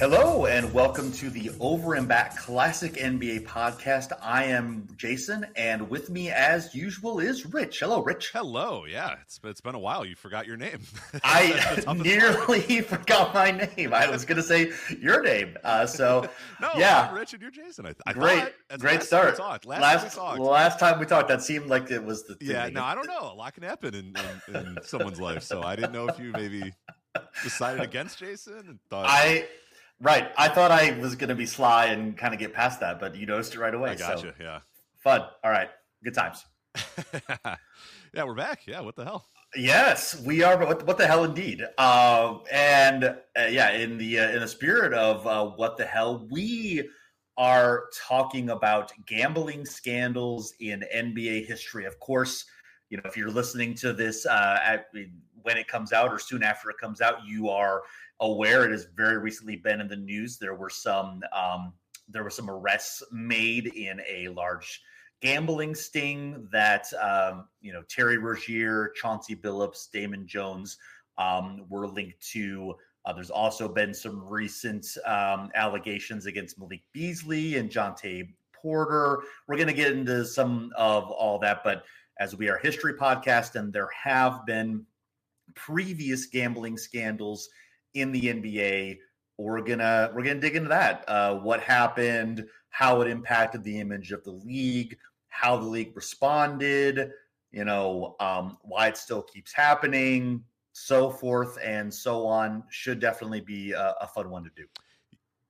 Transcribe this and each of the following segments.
Hello and welcome to the Over and Back Classic NBA podcast. I am Jason, and with me, as usual, is Rich. Hello, Rich. Hello. Yeah, it's been a while. You forgot your name. I nearly forgot my name. I was going to say your name. No, yeah, I'm Rich and you're Jason. I great start. Last time we talked, that seemed like it was the thing. Yeah. No, I don't know. A lot can happen in someone's life, so I didn't know if you maybe decided against Jason and thought. Right. I thought I was going to be sly and kind of get past that, but you noticed it right away. I gotcha, yeah. Fun. All right. Good times. Yeah, we're back. Yeah, what the hell? Yes, we are. But what the hell, indeed. In the spirit of what the hell, we are talking about gambling scandals in NBA history. Of course, you know, if you're listening to this when it comes out or soon after it comes out, you are aware it has very recently been in the news. There were some arrests made in a large gambling sting that Terry Rozier, Chauncey Billups, Damon Jones were linked to. There's also been some recent allegations against Malik Beasley and Jonte Porter. We're going to get into some of all that, but as we are a history podcast and there have been previous gambling scandals in the NBA, we're gonna dig into that. What happened, how it impacted the image of the league, how the league responded, why it still keeps happening, so forth and so on. Should definitely be a fun one to do.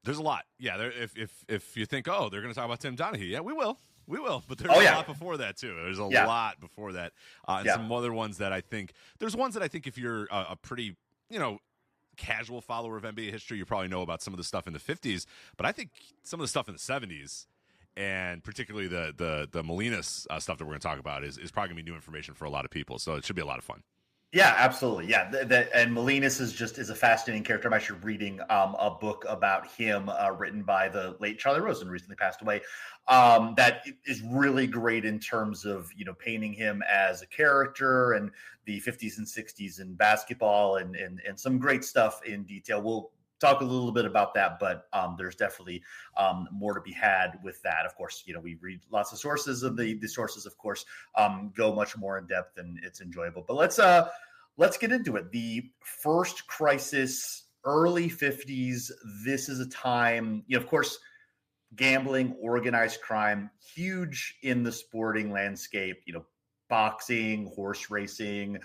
There's a lot. Yeah, if you think, they're going to talk about Tim Donaghy, yeah, we will. But there's a lot before that, too. There's a lot before that. And some other ones that I think – there's ones that I think if you're a pretty, casual follower of NBA history, you probably know about some of the stuff in the 50s. But I think some of the stuff in the 70s, and particularly the Molinas stuff that we're going to talk about, is probably going to be new information for a lot of people. So it should be a lot of fun. Yeah, absolutely. Yeah, and Molinas is a fascinating character. I'm actually reading a book about him written by the late Charlie Rosen, recently passed away. That is really great in terms of painting him as a character and the 50s and 60s in basketball and some great stuff in detail. We'll talk a little bit about that, but there's definitely more to be had with that. Of course, we read lots of sources, and the sources, of course, go much more in depth, and it's enjoyable. But let's get into it. The first crisis, early 50s. This is a time, of course, gambling, organized crime, huge in the sporting landscape. Boxing, horse racing,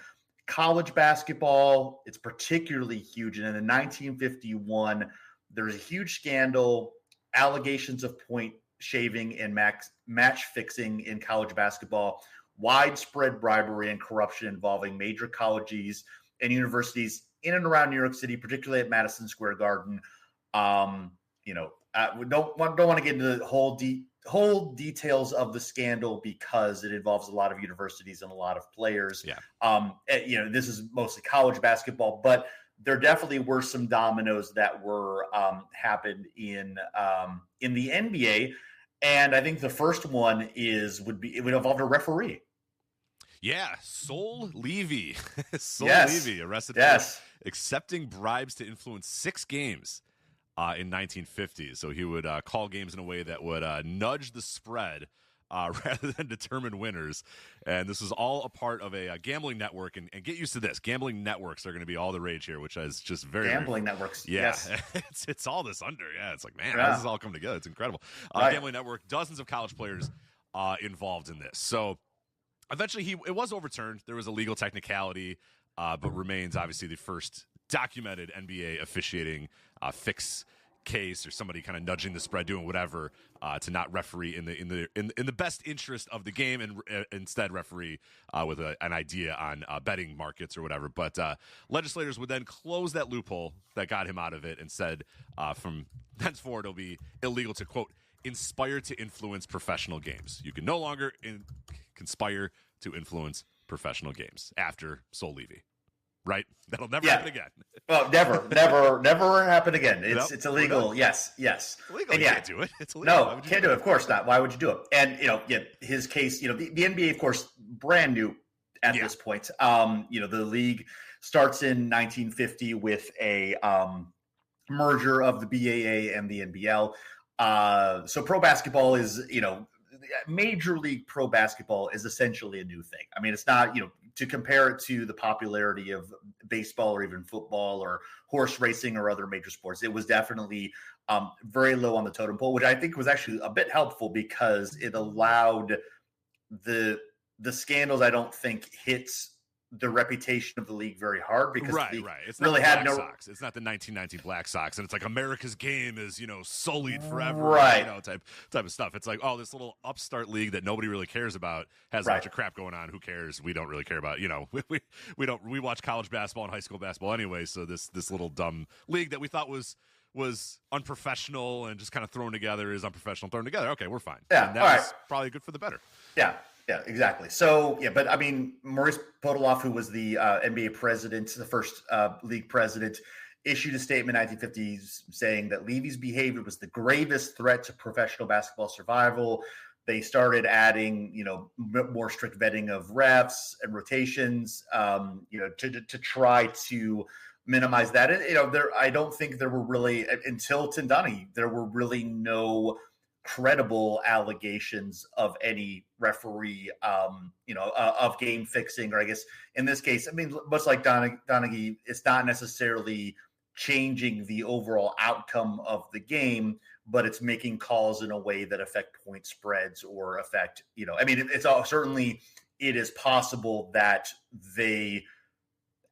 college basketball, it's particularly huge. And in 1951, there's a huge scandal, allegations of point shaving and match fixing in college basketball, widespread bribery and corruption involving major colleges and universities in and around New York City, particularly at Madison Square Garden. We don't want to get into the whole details of the scandal because it involves a lot of universities and a lot of players. Yeah. This is mostly college basketball, but there definitely were some dominoes that were happened in the NBA. And I think the first one it would involve a referee. Yeah, Sol Levy. Levy arrested for accepting bribes to influence 6 games in 1950. So he would call games in a way that would nudge the spread rather than determine winners. And this is all a part of a gambling network. And get used to this. Gambling networks are going to be all the rage here, which is just Gambling networks, yes. It's all this under. Yeah, it's like, man, how does this all come together? It's incredible. Gambling network, dozens of college players involved in this. So eventually it was overturned. There was a legal technicality, but remains obviously the first documented NBA officiating fix case, or somebody kind of nudging the spread, doing whatever to not referee in the best interest of the game, and instead referee with an idea on betting markets or whatever. But legislators would then close that loophole that got him out of it and said from henceforward it'll be illegal to, quote, inspire to influence professional games. You can no longer conspire to influence professional games after Sol Levy. Right? That'll never happen again. Well, never happen again. It's illegal. Yes. Illegal. And you can't do it. It's illegal. No, can't do it. Of course not. Why would you do it? And his case. The NBA, of course, brand new at this point. The league starts in 1950 with a merger of the BAA and the NBL. So pro basketball is, Major League Pro Basketball is essentially a new thing. I mean, it's not, to compare it to the popularity of baseball or even football or horse racing or other major sports, it was definitely very low on the totem pole, which I think was actually a bit helpful because it allowed the scandals, I don't think, hits the reputation of the league very hard because right. It's not really had no Sox. It's not the 1990 Black Sox, and it's like America's game is sullied forever, right? Type of stuff. It's like, oh, this little upstart league that nobody really cares about has a bunch of crap going on. Who cares? We don't really care about. We watch college basketball and high school basketball anyway. So this little dumb league that we thought was unprofessional and just kind of thrown together is unprofessional thrown together. Okay, we're fine. Yeah, and that's probably good for the better. Yeah, exactly. So, but I mean, Maurice Podoloff, who was the NBA president, the first league president, issued a statement in the 1950s saying that Levy's behavior was the gravest threat to professional basketball survival. They started adding, more strict vetting of refs and rotations, to try to minimize that. And, I don't think there were really, until Tim Donaghy, there were really no credible allegations of any referee, of game fixing, or I guess in this case, I mean, much like Donaghy, it's not necessarily changing the overall outcome of the game, but it's making calls in a way that affect point spreads or affect, it's all certainly it is possible that they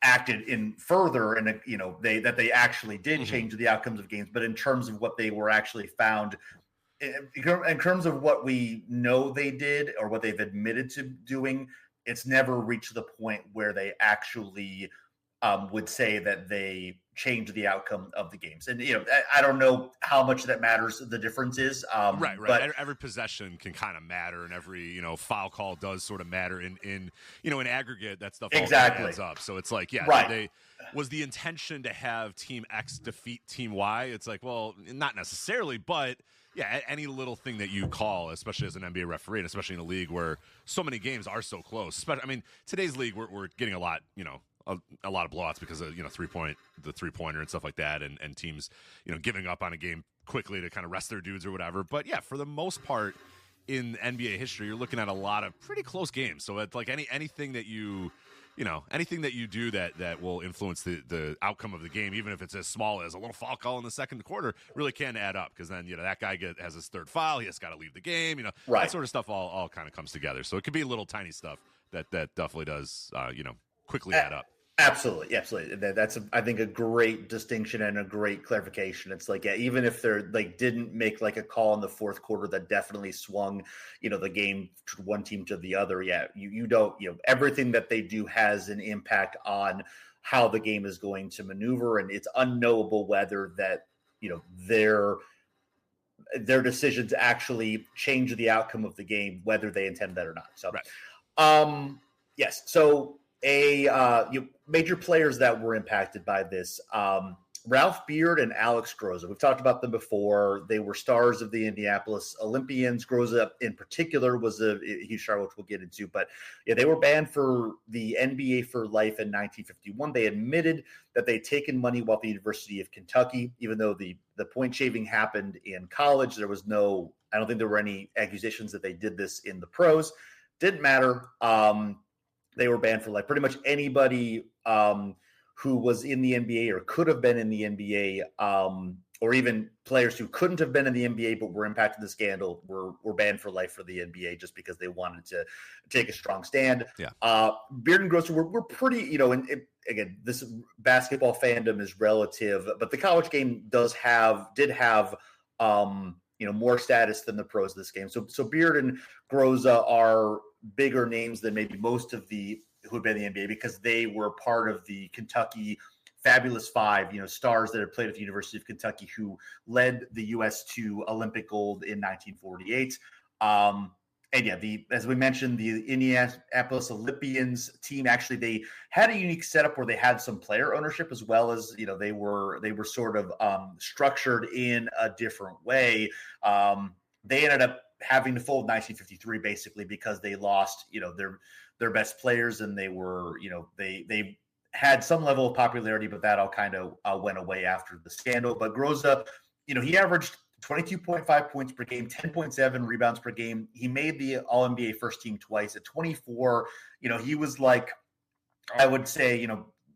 acted in further and that they actually did change the outcomes of games, but in terms of what they were actually found. In terms of what we know they did or what they've admitted to doing, it's never reached the point where they actually would say that they changed the outcome of the games. And, I don't know how much that matters. The difference is. Right. But every possession can kind of matter, and every, foul call does sort of matter in aggregate. That stuff all adds up. So it's like, was the intention to have team X defeat team Y? It's like, well, not necessarily, but yeah, any little thing that you call, especially as an NBA referee, and especially in a league where so many games are so close. I mean, today's league, we're getting a lot, a lot of blowouts because of, the three-pointer and stuff like that, and teams, giving up on a game quickly to kind of rest their dudes or whatever. But yeah, for the most part in NBA history, you're looking at a lot of pretty close games. So it's like anything that you do that will influence the outcome of the game, even if it's as small as a little foul call in the second quarter, really can add up, because then, that guy has his third foul. He has got to leave the game. That sort of stuff all kind of comes together. So it could be little tiny stuff that definitely does, quickly add up. Absolutely. That's I think a great distinction and a great clarification. It's like, even if they're didn't make a call in the fourth quarter that definitely swung, the game to one team to the other. Yeah, you don't, everything that they do has an impact on how the game is going to maneuver, and it's unknowable whether that, their decisions actually change the outcome of the game, whether they intend that or not. So, yes. So major players that were impacted by this, Ralph Beard and Alex Groza. We've talked about them before. They were stars of the Indianapolis Olympians. Groza in particular was a huge star, which we'll get into. But yeah, they were banned for the NBA for life in 1951. They admitted that they'd taken money while at the University of Kentucky, even though the point shaving happened in college. There was I don't think there were any accusations that they did this in the pros. Didn't matter. They were banned for life. Pretty much anybody who was in the NBA or could have been in the NBA, or even players who couldn't have been in the NBA but were impacted in the scandal were banned for life for the NBA just because they wanted to take a strong stand. Yeah. Beard and Grocer were pretty, again, this basketball fandom is relative, but the college game did have more status than the pros this game. So Beard and Groza are bigger names than maybe most of the who had been in the NBA because they were part of the Kentucky Fabulous Five, stars that had played at the University of Kentucky who led the U.S. to Olympic gold in 1948. And yeah, as we mentioned, the Indianapolis Olympians team, actually, they had a unique setup where they had some player ownership as well as, they were sort of structured in a different way. They ended up having to fold 1953 basically because they lost, their best players, and they were, they had some level of popularity, but that all kind of went away after the scandal. But Groza, he averaged 22.5 points per game, 10.7 rebounds per game. He made the All-NBA first team twice. At 24, he was like, I would say,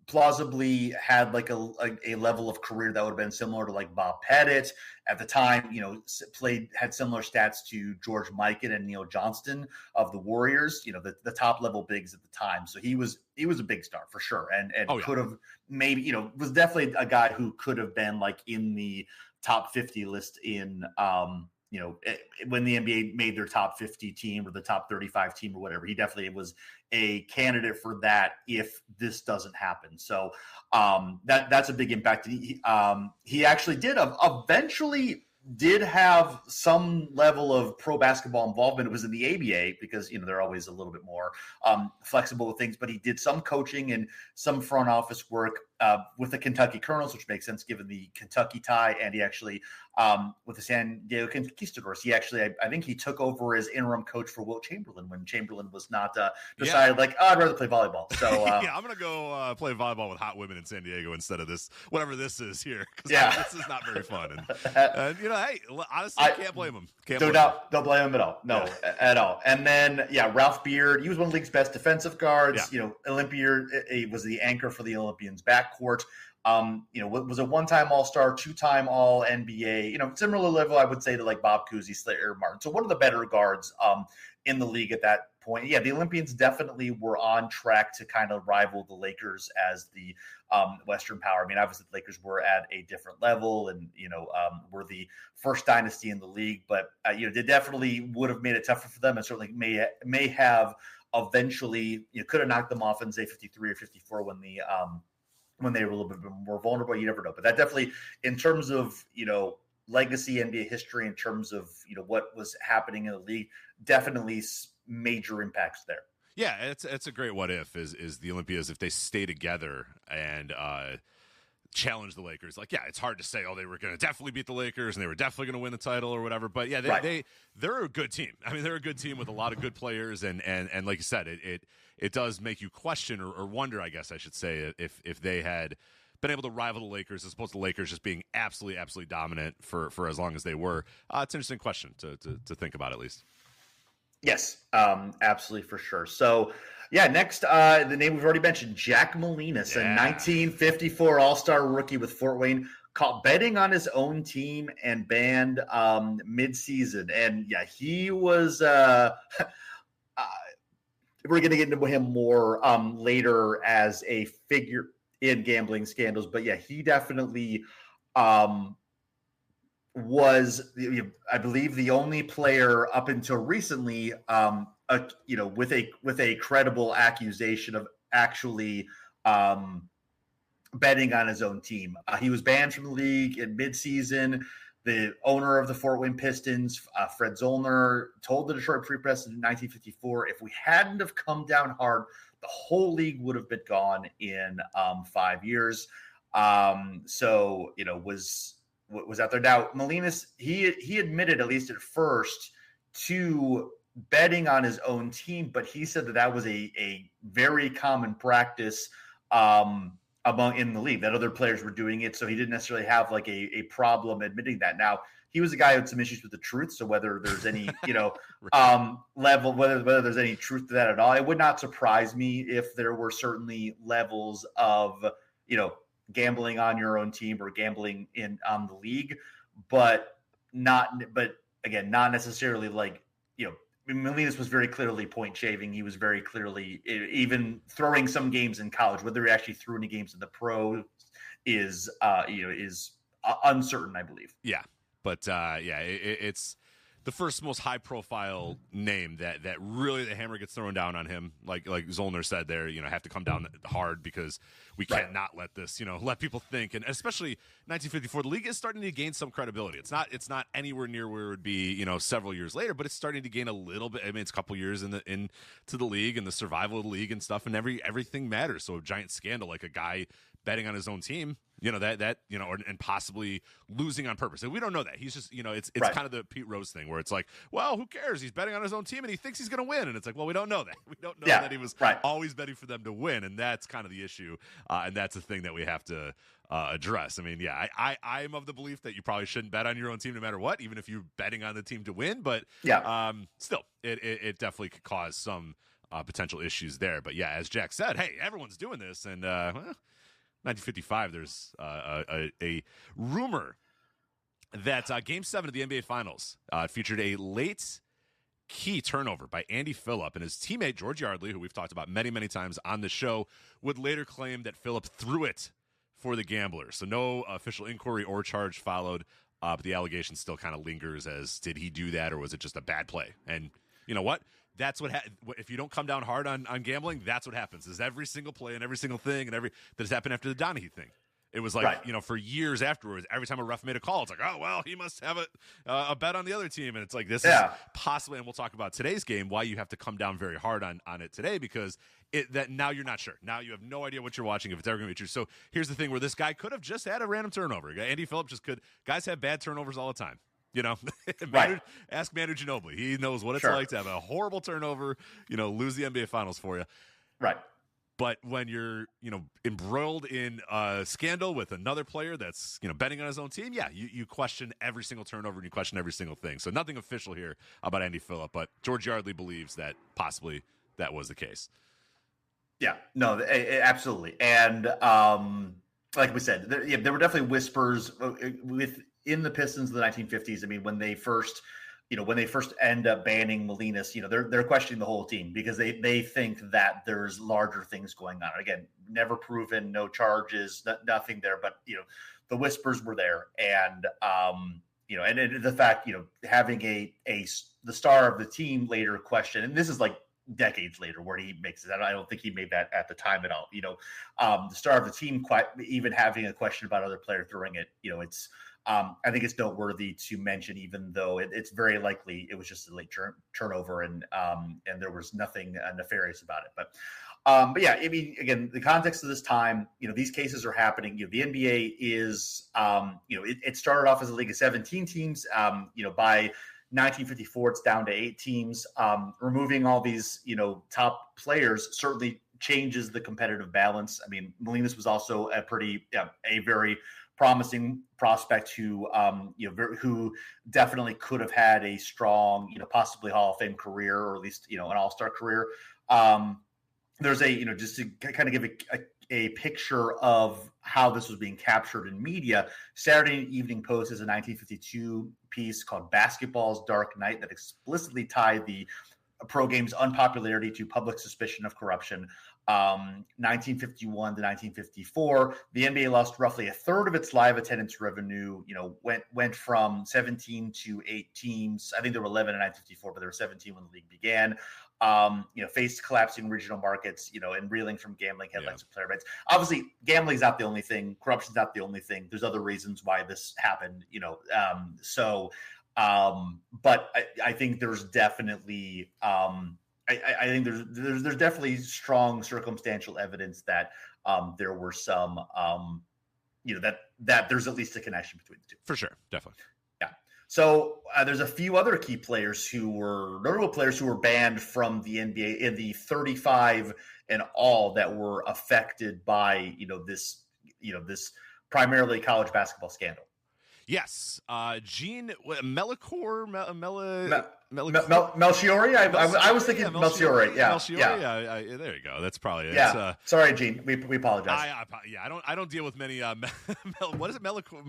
plausibly had like a level of career that would have been similar to like Bob Pettit at the time, had similar stats to George Mikan and Neil Johnston of the Warriors, the top level bigs at the time. So he was a big star for sure. And could have maybe, was definitely a guy who could have been like in the top 50 list in, when the NBA made their top 50 team or the top 35 team or whatever. He definitely was a candidate for that if this doesn't happen. So that's a big impact. He actually eventually did have some level of pro basketball involvement. It was in the ABA because, they're always a little bit more flexible with things, but he did some coaching and some front office work with the Kentucky Colonels, which makes sense given the Kentucky tie. And he actually, with the San Diego Conquistadors, I think he took over as interim coach for Wilt Chamberlain when Chamberlain was not decided I'd rather play volleyball. So yeah, I'm going to go play volleyball with hot women in San Diego instead of this, whatever this is here. This is not very fun. And hey, honestly, can't blame him. Don't blame him at all. No, at all. And then, Ralph Beard, he was one of the league's best defensive guards. Yeah. Olympia, he was the anchor for the Olympians backcourt. Was a one-time All-Star, two-time All-NBA. Similar level, I would say, to like Bob Cousy, Slater Martin. So one of the better guards in the league at that point. Yeah, the Olympians definitely were on track to kind of rival the Lakers as the Western power. I mean, obviously the Lakers were at a different level and, were the first dynasty in the league. But, they definitely would have made it tougher for them and certainly may have eventually, could have knocked them off in, say, 53 or 54 when they were a little bit more vulnerable. You never know. But that definitely, in terms of, legacy NBA history, in terms of, what was happening in the league, definitely major impacts there. Yeah, it's a great what if is the Olympians if they stay together and challenge the Lakers. Like, yeah, it's hard to say, they were going to definitely beat the Lakers and they were definitely going to win the title or whatever. But yeah, they're a good team. I mean, they're a good team with a lot of good players, and like you said, it does make you question or wonder, I guess I should say, if they had been able to rival the Lakers as opposed to the Lakers just being absolutely dominant for as long as they were. It's an interesting question to think about, at least. Yes, absolutely, for sure. So, next, the name we've already mentioned, Jack Molinas, a 1954 All-Star rookie with Fort Wayne, caught betting on his own team and banned mid-season. And, he was we're going to get into him more later as a figure in gambling scandals. But, he definitely was, I believe, the only player up until recently, with a credible accusation of actually betting on his own team. He was banned from the league in midseason. The owner of the Fort Wayne Pistons, Fred Zollner, told the Detroit Free Press in 1954, if we hadn't have come down hard, the whole league would have been gone in 5 years. Was out there. Now, Molinas, he admitted, at least at first, to betting on his own team, but he said that was a very common practice in the league, that other players were doing it, so he didn't necessarily have like a problem admitting that. Now, he was a guy who had some issues with the truth, so whether there's any, level, whether there's any truth to that at all, it would not surprise me if there were certainly levels of, gambling on your own team or gambling on the league, but again, not necessarily like, Molinas was very clearly point shaving. He was very clearly even throwing some games in college. Whether he actually threw any games in the pro is uncertain, I believe. Yeah. But it's the first most high profile name that really the hammer gets thrown down on him. Like Zollner said there, have to come down hard because we can't not let this, let people think. And especially 1954, the league is starting to gain some credibility. It's not anywhere near where it would be, several years later, but it's starting to gain a little bit. I mean, it's a couple years into the league and the survival of the league and stuff, and everything matters. So a giant scandal like a guy betting on his own team, that and possibly losing on purpose. And we don't know that. He's just, it's right. kind of the Pete Rose thing where it's like, well, who cares? He's betting on his own team and he thinks he's going to win. And it's like, well, we don't know that. We don't know that he was always betting for them to win. And that's kind of the issue. And that's the thing that we have to address. I mean, I'm of the belief that you probably shouldn't bet on your own team no matter what, even if you're betting on the team to win. But still, it definitely could cause some potential issues there. But yeah, as Jack said, hey, everyone's doing this. And 1955, there's a rumor that Game 7 of the NBA Finals featured a late key turnover by Andy Phillip, and his teammate George Yardley, who we've talked about many, many times on the show, would later claim that Phillip threw it for the Gamblers. So no official inquiry or charge followed, but the allegation still kind of lingers as, did he do that, or was it just a bad play? And you know what? That's what if you don't come down hard on gambling, that's what happens. Is every single play and every single thing and that has happened after the Donahue thing. It was like, for years afterwards, every time a ref made a call, it's like, oh, well, he must have a bet on the other team. And it's like, this is possibly, and we'll talk about today's game, why you have to come down very hard on it today, because that now you're not sure. Now you have no idea what you're watching, if it's ever going to be true. So here's the thing where this guy could have just had a random turnover. Andy Phillip just could. Guys have bad turnovers all the time. Ask Manu Ginobili. He knows what it's like to have a horrible turnover, lose the NBA Finals for you. Right. But when you're, embroiled in a scandal with another player that's, betting on his own team, you question every single turnover and you question every single thing. So nothing official here about Andy Phillip, but George Yardley believes that possibly that was the case. Yeah, no, absolutely. And like we said, there were definitely whispers within the Pistons of the 1950s. I mean, when they first end up banning Molinas, they're questioning the whole team because they think that there's larger things going on. Again, never proven, no charges, nothing there, but the whispers were there, and and the fact having the star of the team later question, and this is like decades later where he makes it. I don't think he made that at the time at all. The star of the team even having a question about other player throwing it. It's. I think it's noteworthy to mention, even though it's very likely it was just a late turnover and there was nothing nefarious about it. But yeah, I mean, again, the context of this time, these cases are happening. The NBA is, it started off as a league of 17 teams. By 1954, it's down to 8 teams. Removing all these, top players certainly changes the competitive balance. I mean, Molinas was also a very promising prospect who definitely could have had a strong, possibly Hall of Fame career, or at least, an all-star career. There's just to kind of give a picture of how this was being captured in media. Saturday Evening Post is a 1952 piece called Basketball's Dark Night that explicitly tied the pro game's unpopularity to public suspicion of corruption. 1951 to 1954, the NBA lost roughly a third of its live attendance revenue. Went from 17 to 8 teams. I think there were 11 in 1954, but there were 17 when the league began. Faced collapsing regional markets, and reeling from gambling headlines and player bets. Obviously, gambling's not the only thing. Corruption's not the only thing. There's other reasons why this happened. But I think there's definitely. I think there's definitely strong circumstantial evidence that there were some, that there's at least a connection between the two. For sure, definitely. Yeah. So there's a few other key players notable players who were banned from the NBA in the 35 and all that were affected by this primarily college basketball scandal. Yes, Gene Melchior. Melchiori? I was thinking Melchiori. Yeah, Melchiori. There you go. That's probably it. Yeah. Sorry, Gene. We apologize. I don't deal with many. What is it? Melchior?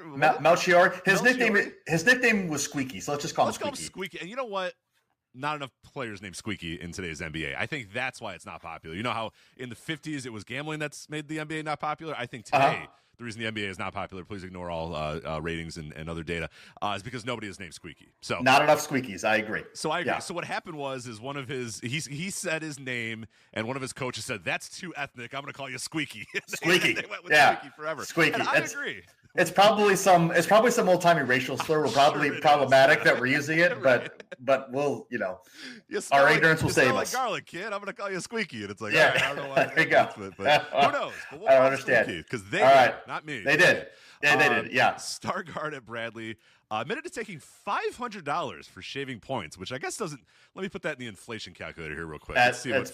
Melchiori. His nickname was Squeaky. So let's just call him Squeaky. And you know what? Not enough players named Squeaky in today's NBA. I think that's why it's not popular. You know how in the 50s it was gambling that's made the NBA not popular? I think today the reason the NBA is not popular, please ignore all ratings and other data, is because nobody is named Squeaky. So not enough Squeakies. I agree. So I agree. Yeah. So what happened is one of his he said his name, and one of his coaches said, "That's too ethnic. I'm going to call you Squeaky." Squeaky. They went with Squeaky forever. Squeaky. And I agree. It's probably some old timey racial slur. We're probably problematic that we're using it, but we'll, our ignorance will save us. Like garlic, kid. I'm gonna call you Squeaky, and it's like, yeah. all right, I don't know why. There you go. But who knows? But we'll I don't understand because they did, not me. They did. Yeah, they did. Yeah. Star guard at Bradley admitted to taking $500 for shaving points, which I guess doesn't. Let me put that in the inflation calculator here real quick. Let's see what.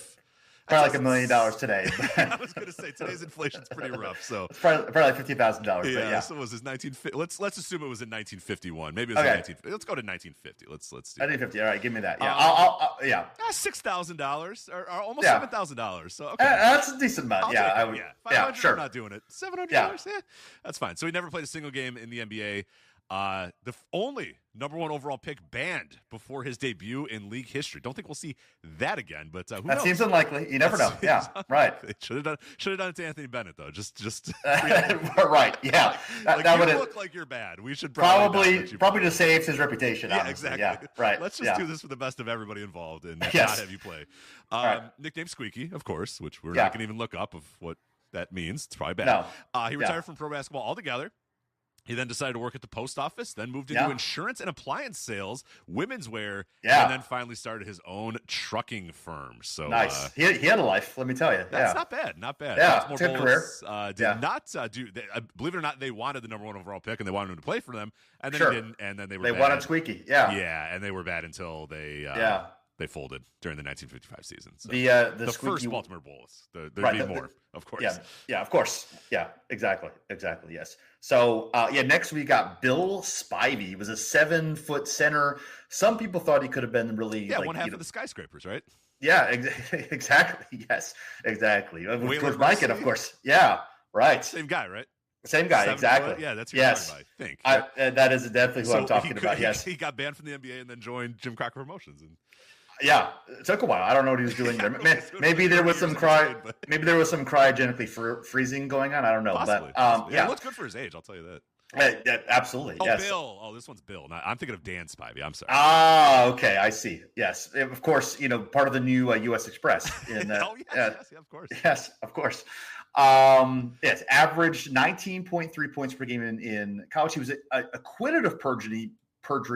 Probably like $1 million today. I was going to say today's inflation's pretty rough. So it's probably like $50,000. Yeah. So it was his 1950. Let's assume it was in 1951. Maybe it was in 1950. Let's go to 1950. Let's do 1950. All right, give me that. Yeah, $6,000 or almost $7,000. So okay, that's a decent amount. I would. $500, sure. I'm not doing it. $700. Yeah, that's fine. So he never played a single game in the NBA. The only number one overall pick banned before his debut in league history. Don't think we'll see that again, but who knows? Seems unlikely. You never know. Yeah, right. Should have done it to Anthony Bennett though. Just right. Yeah, that would look like you're bad. We should probably just saves his reputation. Yeah, honestly. exactly. Yeah, right. Let's just do this for the best of everybody involved and not have you play. Nickname Squeaky, of course, which we're not going to even look up of what that means. It's probably bad. No. He retired from pro basketball altogether. He then decided to work at the post office, then moved into insurance and appliance sales, women's wear, and then finally started his own trucking firm. So nice. He had a life, let me tell you. That's not bad. Not bad. Yeah, it's a good career. Did not do. Believe it or not, they wanted the number one overall pick and they wanted him to play for them, and then he didn't. And then they wanted Squeaky. Yeah. Yeah, and they were bad until they. They folded during the 1955 season. So the first Baltimore Bulls. There'd be more, of course. Yeah, of course. Yeah, exactly. Yes. So next we got Bill Spivey. He was a 7-foot center. Some people thought he could have been really one half of the skyscrapers, right? Yeah, exactly. Yes, exactly. With George Mikan, of course. Yeah, right. Same guy, right? Same guy, exactly. Yeah, that's who you're talking about, I think. That is definitely who I'm talking about. Yes, he got banned from the NBA and then joined Jim Crocker Promotions. And it took a while. I don't know what he was doing there. Maybe there was some cryogenically freezing going on. I don't know. Possibly. But it looks good for his age. I'll tell you that. Absolutely. Oh, yes. Bill. Oh, this one's Bill. I'm thinking of Dan Spivey. I'm sorry. Okay. I see. Yes. Of course, part of the new U.S. Express. Yes, of course. Yes, of course. Yes, averaged 19.3 points per game in college. He was acquitted of perjury,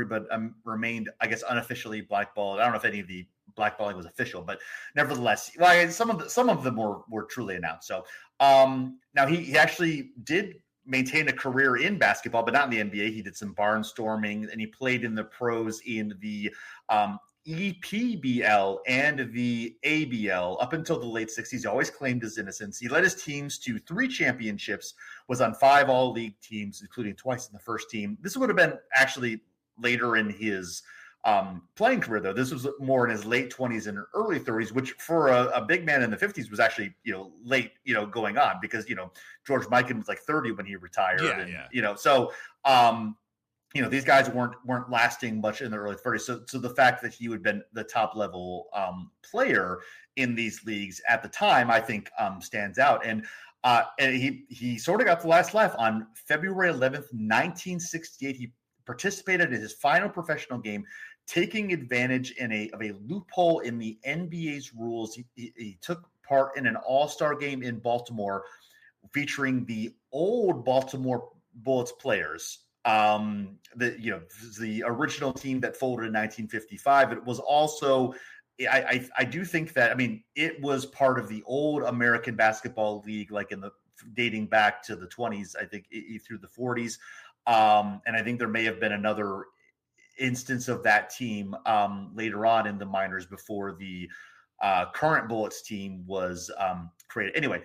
but remained, I guess, unofficially blackballed. I don't know if any of the blackballing was official, but nevertheless, some of them were truly announced. So now he actually did maintain a career in basketball, but not in the NBA. He did some barnstorming, and he played in the pros in the EPBL and the ABL up until the late 60s. He always claimed his innocence. He led his teams to 3 championships, was on 5 all-league teams, including twice in the first team. This would have been actually later in his playing career, though. This was more in his late 20s and early 30s, which for a big man in the 50s was actually, late, going on because, George Mikan was like 30 when he retired. So, these guys weren't lasting much in the early 30s. So the fact that he would have been the top level player in these leagues at the time, I think stands out. And he sort of got the last laugh on February 11th, 1968. He participated in his final professional game, taking advantage of a loophole in the NBA's rules. He took part in an all-star game in Baltimore featuring the old Baltimore Bullets players. The original team that folded in 1955. It was also, I do think that, it was part of the old American Basketball League, like dating back to the 20s, I think through the 40s. And I think there may have been another instance of that team later on in the minors before the current Bullets team was created. Anyway,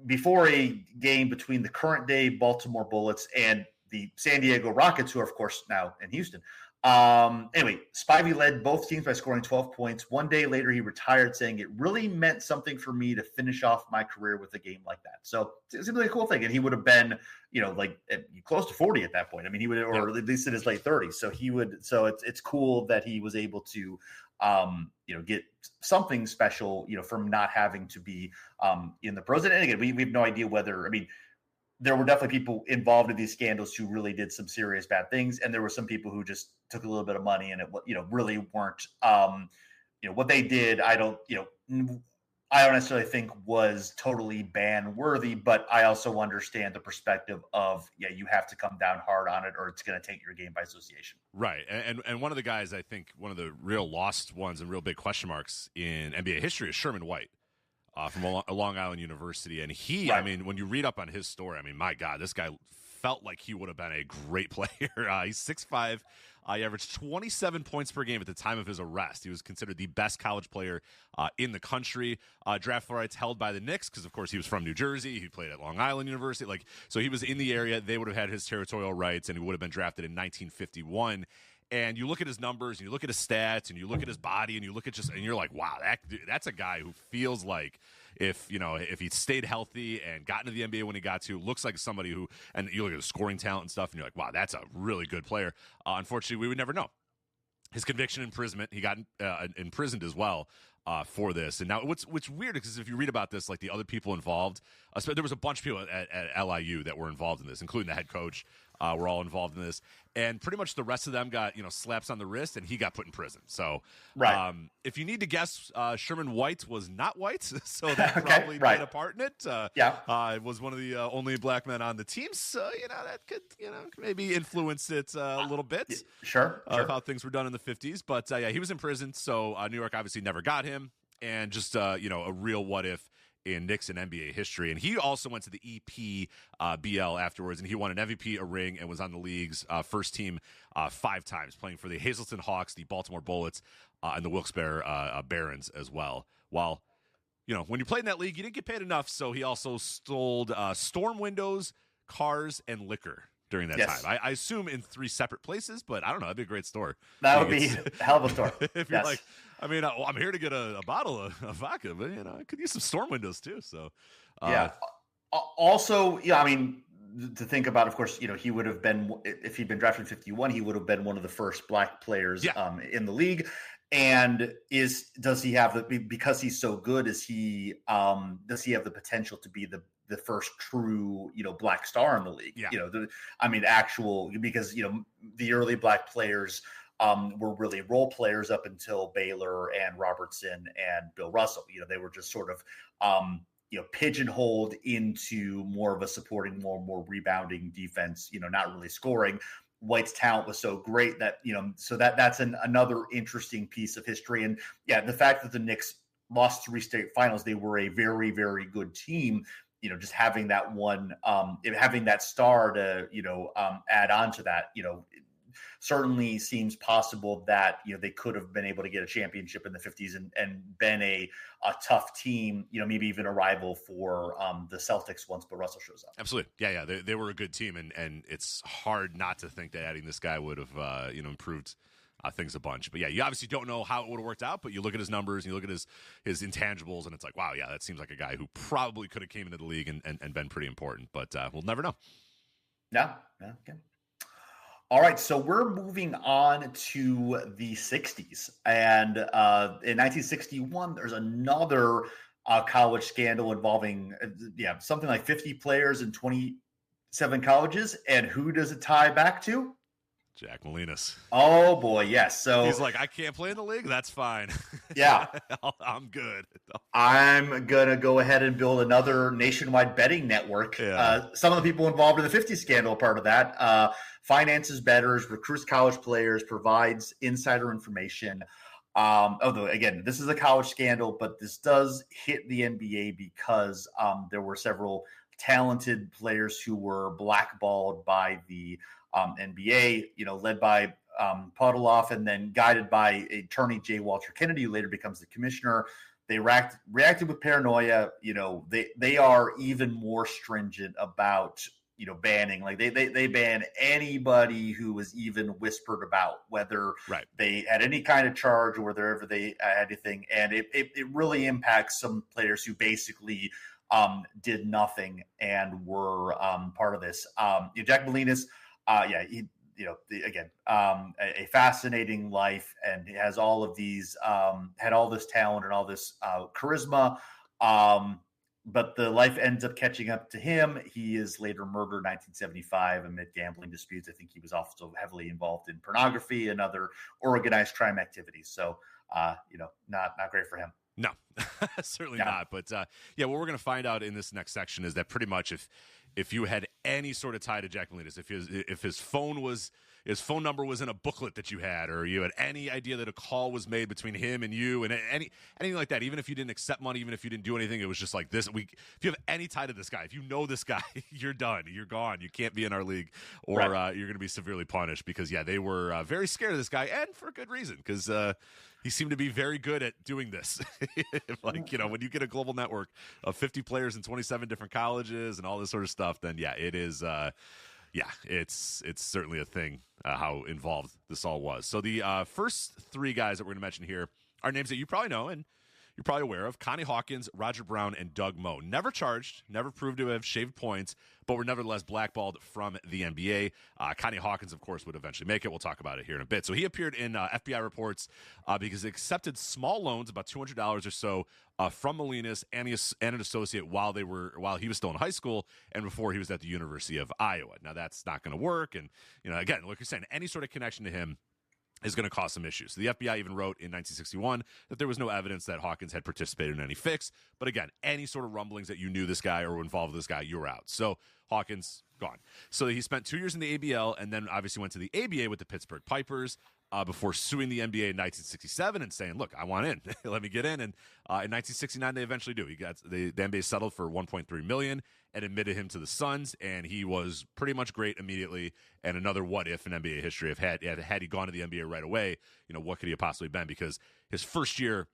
before a game between the current day Baltimore Bullets and the San Diego Rockets, who are, of course, now in Houston. Anyway, Spivey led both teams by scoring 12 points. One day later, he retired, saying it really meant something for me to finish off my career with a game like that. So it seems like a cool thing. And he would have been, close to 40 at that point. He would, or at least in his late 30s. So it's cool that he was able to, get something special, from not having to be in the pros. And again, we have no idea whether, there were definitely people involved in these scandals who really did some serious bad things. And there were some people who just took a little bit of money and it, really weren't, what they did. I don't, I don't necessarily think was totally ban worthy, but I also understand the perspective of, you have to come down hard on it or it's going to take your game by association. Right. And one of the guys, I think one of the real lost ones and real big question marks in NBA history is Sherman White. From Long Island University. And he, right. I mean, when you read up on his story, I mean, my God, this guy felt like he would have been a great player. He's 6'5". He averaged 27 points per game at the time of his arrest. He was considered the best college player in the country. Draft rights held by the Knicks because, of course, he was from New Jersey. He played at Long Island University. So he was in the area. They would have had his territorial rights, and he would have been drafted in 1951. And you look at his numbers, and you look at his stats, and you look at his body, and you look at and you're like, wow, that's a guy who feels like if he stayed healthy and got into the NBA when he got to, looks like somebody who, and you look at his scoring talent and stuff, and you're like, wow, that's a really good player. Unfortunately, we would never know. His conviction, imprisonment, he got imprisoned as well for this. And now what's weird, because if you read about this, like the other people involved, there was a bunch of people at LIU that were involved in this, including the head coach. Were all involved in this, and pretty much the rest of them got slaps on the wrist, and he got put in prison. So, right. If you need to guess, Sherman White was not white, so that probably played a part in it. Was one of the only black men on the team, so that could maybe influence it a little bit. Sure. Of how things were done in the 50s, but he was in prison, so New York obviously never got him, and just a real what if in Knicks and NBA history. And he also went to the EPBL afterwards, and he won an MVP, a ring, and was on the league's first team 5 times, playing for the Hazleton Hawks, the Baltimore Bullets, and the Wilkes-Barre Barons as well. While, when you played in that league, you didn't get paid enough, so he also stole storm windows, cars, and liquor during that time. I assume in 3 separate places, but I don't know. That'd be a great store. That would be a hell of a store. If you're like, I mean, I'm here to get a bottle of vodka, but I could use some storm windows too. So, Also, I mean, to think about, of course, he would have been, if he'd been drafted in 51, he would have been one of the first black players in the league. And does he have because he's so good? Does he have the potential to be the first true, black star in the league? Yeah. Because the early black players were really role players up until Baylor and Robertson and Bill Russell. They were just sort of, pigeonholed into more of a supporting, more rebounding defense, not really scoring. White's talent was so great that, so that's another interesting piece of history. And the fact that the Knicks lost 3 state finals, they were a very, very good team. Just having that one, having that star to, add on to that, certainly seems possible that, they could have been able to get a championship in the 50s and been a tough team, maybe even a rival for the Celtics once Bill Russell shows up. Absolutely. Yeah. They were a good team, and it's hard not to think that adding this guy would have, improved things a bunch. But you obviously don't know how it would have worked out, but you look at his numbers and you look at his intangibles, and it's like, wow, that seems like a guy who probably could have came into the league and been pretty important, but we'll never know. Yeah. Okay. All right, so we're moving on to the 60s. And in 1961, there's another college scandal involving, something like 50 players in 27 colleges. And who does it tie back to? Jack Molinas. Oh, boy, yes. So he's like, I can't play in the league? That's fine. Yeah. I'm good. I'm going to go ahead and build another nationwide betting network. Yeah. Some of the people involved in the 50 scandal are part of that. Finances bettors, recruits college players, provides insider information. Although, again, this is a college scandal, but this does hit the NBA because there were several talented players who were blackballed by the NBA, led by Podoloff and then guided by attorney J. Walter Kennedy, who later becomes the commissioner. They reacted with paranoia. They are even more stringent about banning. Like they ban anybody who was even whispered about, whether they had any kind of charge or whether they had anything. And it really impacts some players who basically did nothing and were part of this. Jack Molinas, a fascinating life, and he has all of these, had all this talent and all this charisma. But the life ends up catching up to him. He is later murdered in 1975 amid gambling disputes. I think he was also heavily involved in pornography and other organized crime activities. So, not great for him. No, certainly not. But what we're going to find out in this next section is that pretty much if you had any sort of tie to Jack Molinas, if his phone number was in a booklet that you had, or you had any idea that a call was made between him and you, and anything like that, even if you didn't accept money, even if you didn't do anything, it was just like this. If you have any tie to this guy, if you know this guy, you're done. You're gone. You can't be in our league, or you're going to be severely punished because they were very scared of this guy, and for good reason, because he seemed to be very good at doing this. When you get a global network of 50 players in 27 different colleges and all this sort of stuff, then it is. It's certainly a thing how involved this all was. So the first three guys that we're going to mention here are names that you probably know and you're probably aware of: Connie Hawkins, Roger Brown, and Doug Moe. Never charged, never proved to have shaved points, but were nevertheless blackballed from the NBA. Connie Hawkins, of course, would eventually make it. We'll talk about it here in a bit. So he appeared in FBI reports because he accepted small loans, about $200 or so, from Molinas and an associate while he was still in high school and before he was at the University of Iowa. Now, that's not going to work. And, again, like you're saying, any sort of connection to him is going to cause some issues. So the FBI even wrote in 1961 that there was no evidence that Hawkins had participated in any fix. But again, any sort of rumblings that you knew this guy or were involved with this guy, you were out. So Hawkins, gone. So he spent 2 years in the ABL and then obviously went to the ABA with the Pittsburgh Pipers before suing the NBA in 1967 and saying, look, I want in. Let me get in. And in 1969, they eventually do. The NBA settled for $1.3 million and admitted him to the Suns, and he was pretty much great immediately. And another what if in NBA history, had he gone to the NBA right away, what could he have possibly been? Because his first year,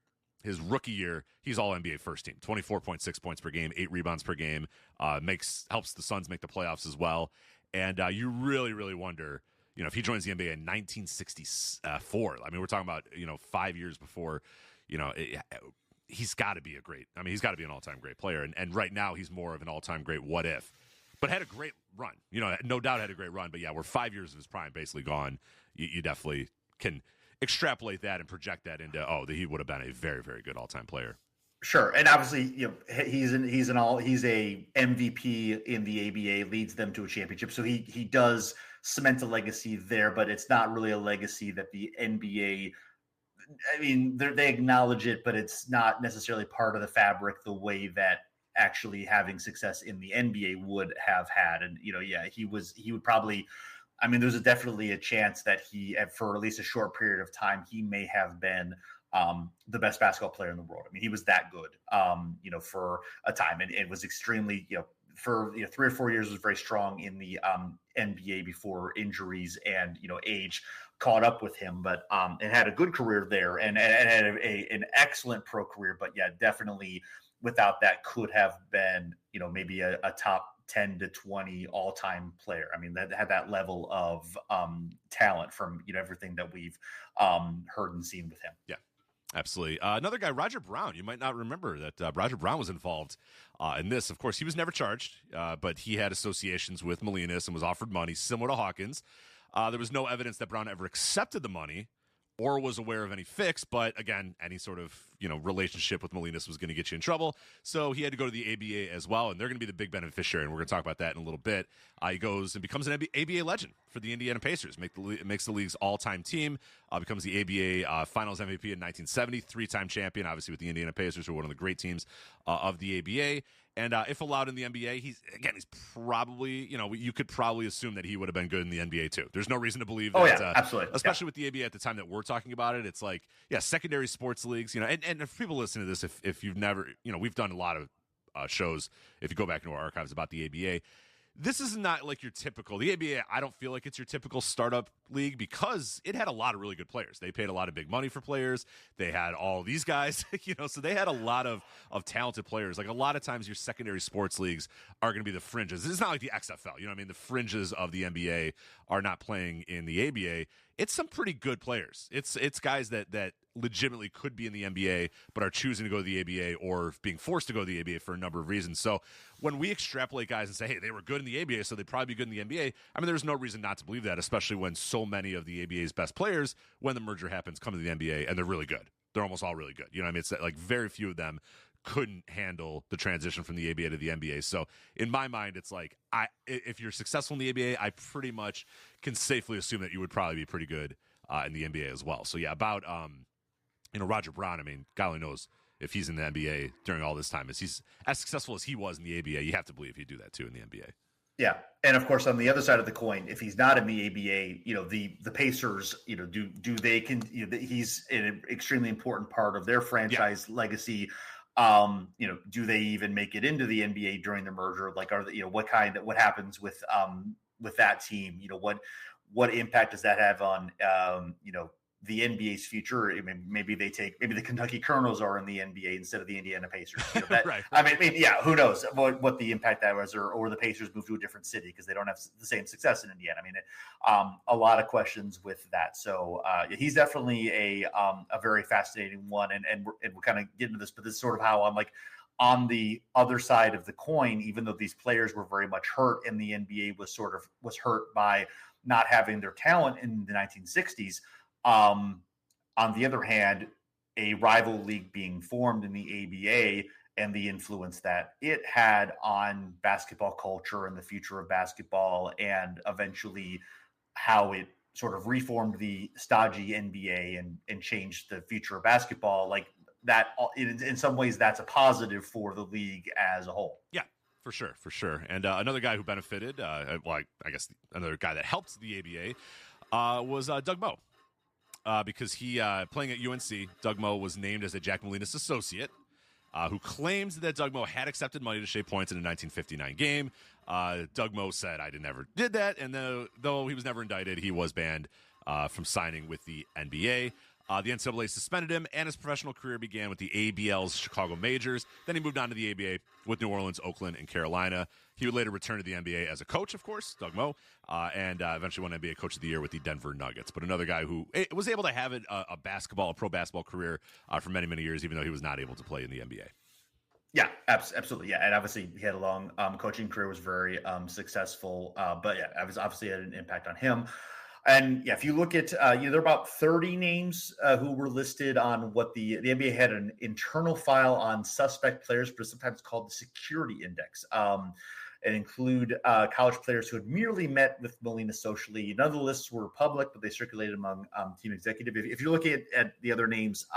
his rookie year, he's all NBA first team, 24.6 points per game, 8 rebounds per game, helps the Suns make the playoffs as well. And you really, really wonder, if he joins the NBA in 1964, I mean, we're talking about, 5 years before, he's got to be he's got to be an all-time great player. And right now he's more of an all-time great what if, but had a great run, no doubt had a great run. But we're 5 years of his prime basically gone. You definitely can extrapolate that and project that into, that he would have been a very, very good all-time player. Sure. And obviously, he's a MVP in the ABA, leads them to a championship. So he does cement a legacy there, but it's not really a legacy that the NBA, I mean, they acknowledge it, but it's not necessarily part of the fabric the way that actually having success in the NBA would have had. And, he would probably, I mean, there's definitely a chance that for at least a short period of time, he may have been the best basketball player in the world. I mean, he was that good, for a time, and it was extremely, for 3 or 4 years was very strong in the NBA before injuries and age caught up with him. But it had a good career there and had an excellent pro career. But definitely without that could have been maybe a top 10 to 20 all-time player. I mean, that had that level of talent from everything that we've heard and seen with him. Yeah. Absolutely. Another guy, Roger Brown. You might not remember that Roger Brown was involved in this. Of course, he was never charged, but he had associations with Molinas and was offered money, similar to Hawkins. There was no evidence that Brown ever accepted the money or was aware of any fix. But again, any sort of relationship with Molinas was going to get you in trouble. So he had to go to the ABA as well, and they're going to be the big beneficiary. And we're going to talk about that in a little bit. He goes and becomes an ABA legend for the Indiana Pacers. Makes the league's all-time team. Becomes the ABA Finals MVP in 1970. 3-time champion, obviously, with the Indiana Pacers, who are one of the great teams of the ABA. And if allowed in the NBA, he's probably, you could probably assume that he would have been good in the NBA too. There's no reason to believe that. Oh, yeah, absolutely. Especially with the ABA at the time that we're talking about it. It's like, secondary sports leagues, and if people listen to this, if you've never, we've done a lot of shows, if you go back into our archives about the ABA, this is not like your typical, the ABA, I don't feel like it's your typical startup league because it had a lot of really good players. They paid a lot of big money for players. They had all these guys, so they had a lot of talented players. Like a lot of times your secondary sports leagues are going to be the fringes. It's not like the XFL, the fringes of the NBA are not playing in the ABA. It's some pretty good players. It's guys that legitimately could be in the NBA but are choosing to go to the ABA or being forced to go to the ABA for a number of reasons. So when we extrapolate guys and say, hey, they were good in the ABA, so they'd probably be good in the NBA, I mean, there's no reason not to believe that, especially when so many of the ABA's best players, when the merger happens, come to the NBA and they're really good. They're almost all really good. It's like very few of them couldn't handle the transition from the ABA to the NBA. So in my mind, it's like, if you're successful in the ABA, I pretty much can safely assume that you would probably be pretty good in the NBA as well. So about Roger Brown, I mean, God only knows if he's in the NBA during all this time. As he's as successful as he was in the ABA, you have to believe he'd do that too in the NBA. Yeah. And of course, on the other side of the coin, if he's not in the ABA, the Pacers, do they can, he's an extremely important part of their franchise legacy. Do they even make it into the NBA during the merger? Like, what happens with that team? What impact does that have on, the NBA's future? I mean, maybe the Kentucky Colonels are in the NBA instead of the Indiana Pacers. Right. I mean, who knows what the impact that was, or the Pacers move to a different city because they don't have the same success in Indiana. I mean, a lot of questions with that. So he's definitely a very fascinating one, and we're kind of getting to this, but this is sort of how I'm like on the other side of the coin. Even though these players were very much hurt, and the NBA was hurt by not having their talent in the 1960s. On the other hand, a rival league being formed in the ABA and the influence that it had on basketball culture and the future of basketball, and eventually how it sort of reformed the stodgy NBA and changed the future of basketball, like that in some ways that's a positive for the league as a whole. Yeah. For sure. And another guy who benefited, I guess another guy that helped the ABA was Doug Moe. Because he, playing at UNC, Doug Moe was named as a Jack Molinas associate, who claims that Doug Moe had accepted money to shave points in a 1959 game. Doug Moe said, I never did that, and though he was never indicted, he was banned from signing with the NBA. The NCAA suspended him, and his professional career began with the ABL's Chicago Majors. Then he moved on to the ABA with New Orleans, Oakland, and Carolina. He would later return to the NBA as a coach, of course, Doug Moe, and eventually won NBA Coach of the Year with the Denver Nuggets. But another guy who was able to have a pro basketball career for many, many years, even though he was not able to play in the NBA. Yeah, absolutely. Yeah, and obviously he had a long coaching career, was very successful. But yeah, obviously had an impact on him. And yeah, if you look at, there are about 30 names who were listed on what the NBA had an internal file on suspect players, but it's sometimes called the security index. And include college players who had merely met with Molina socially. None of the lists were public, but they circulated among team executive. If you're looking at the other names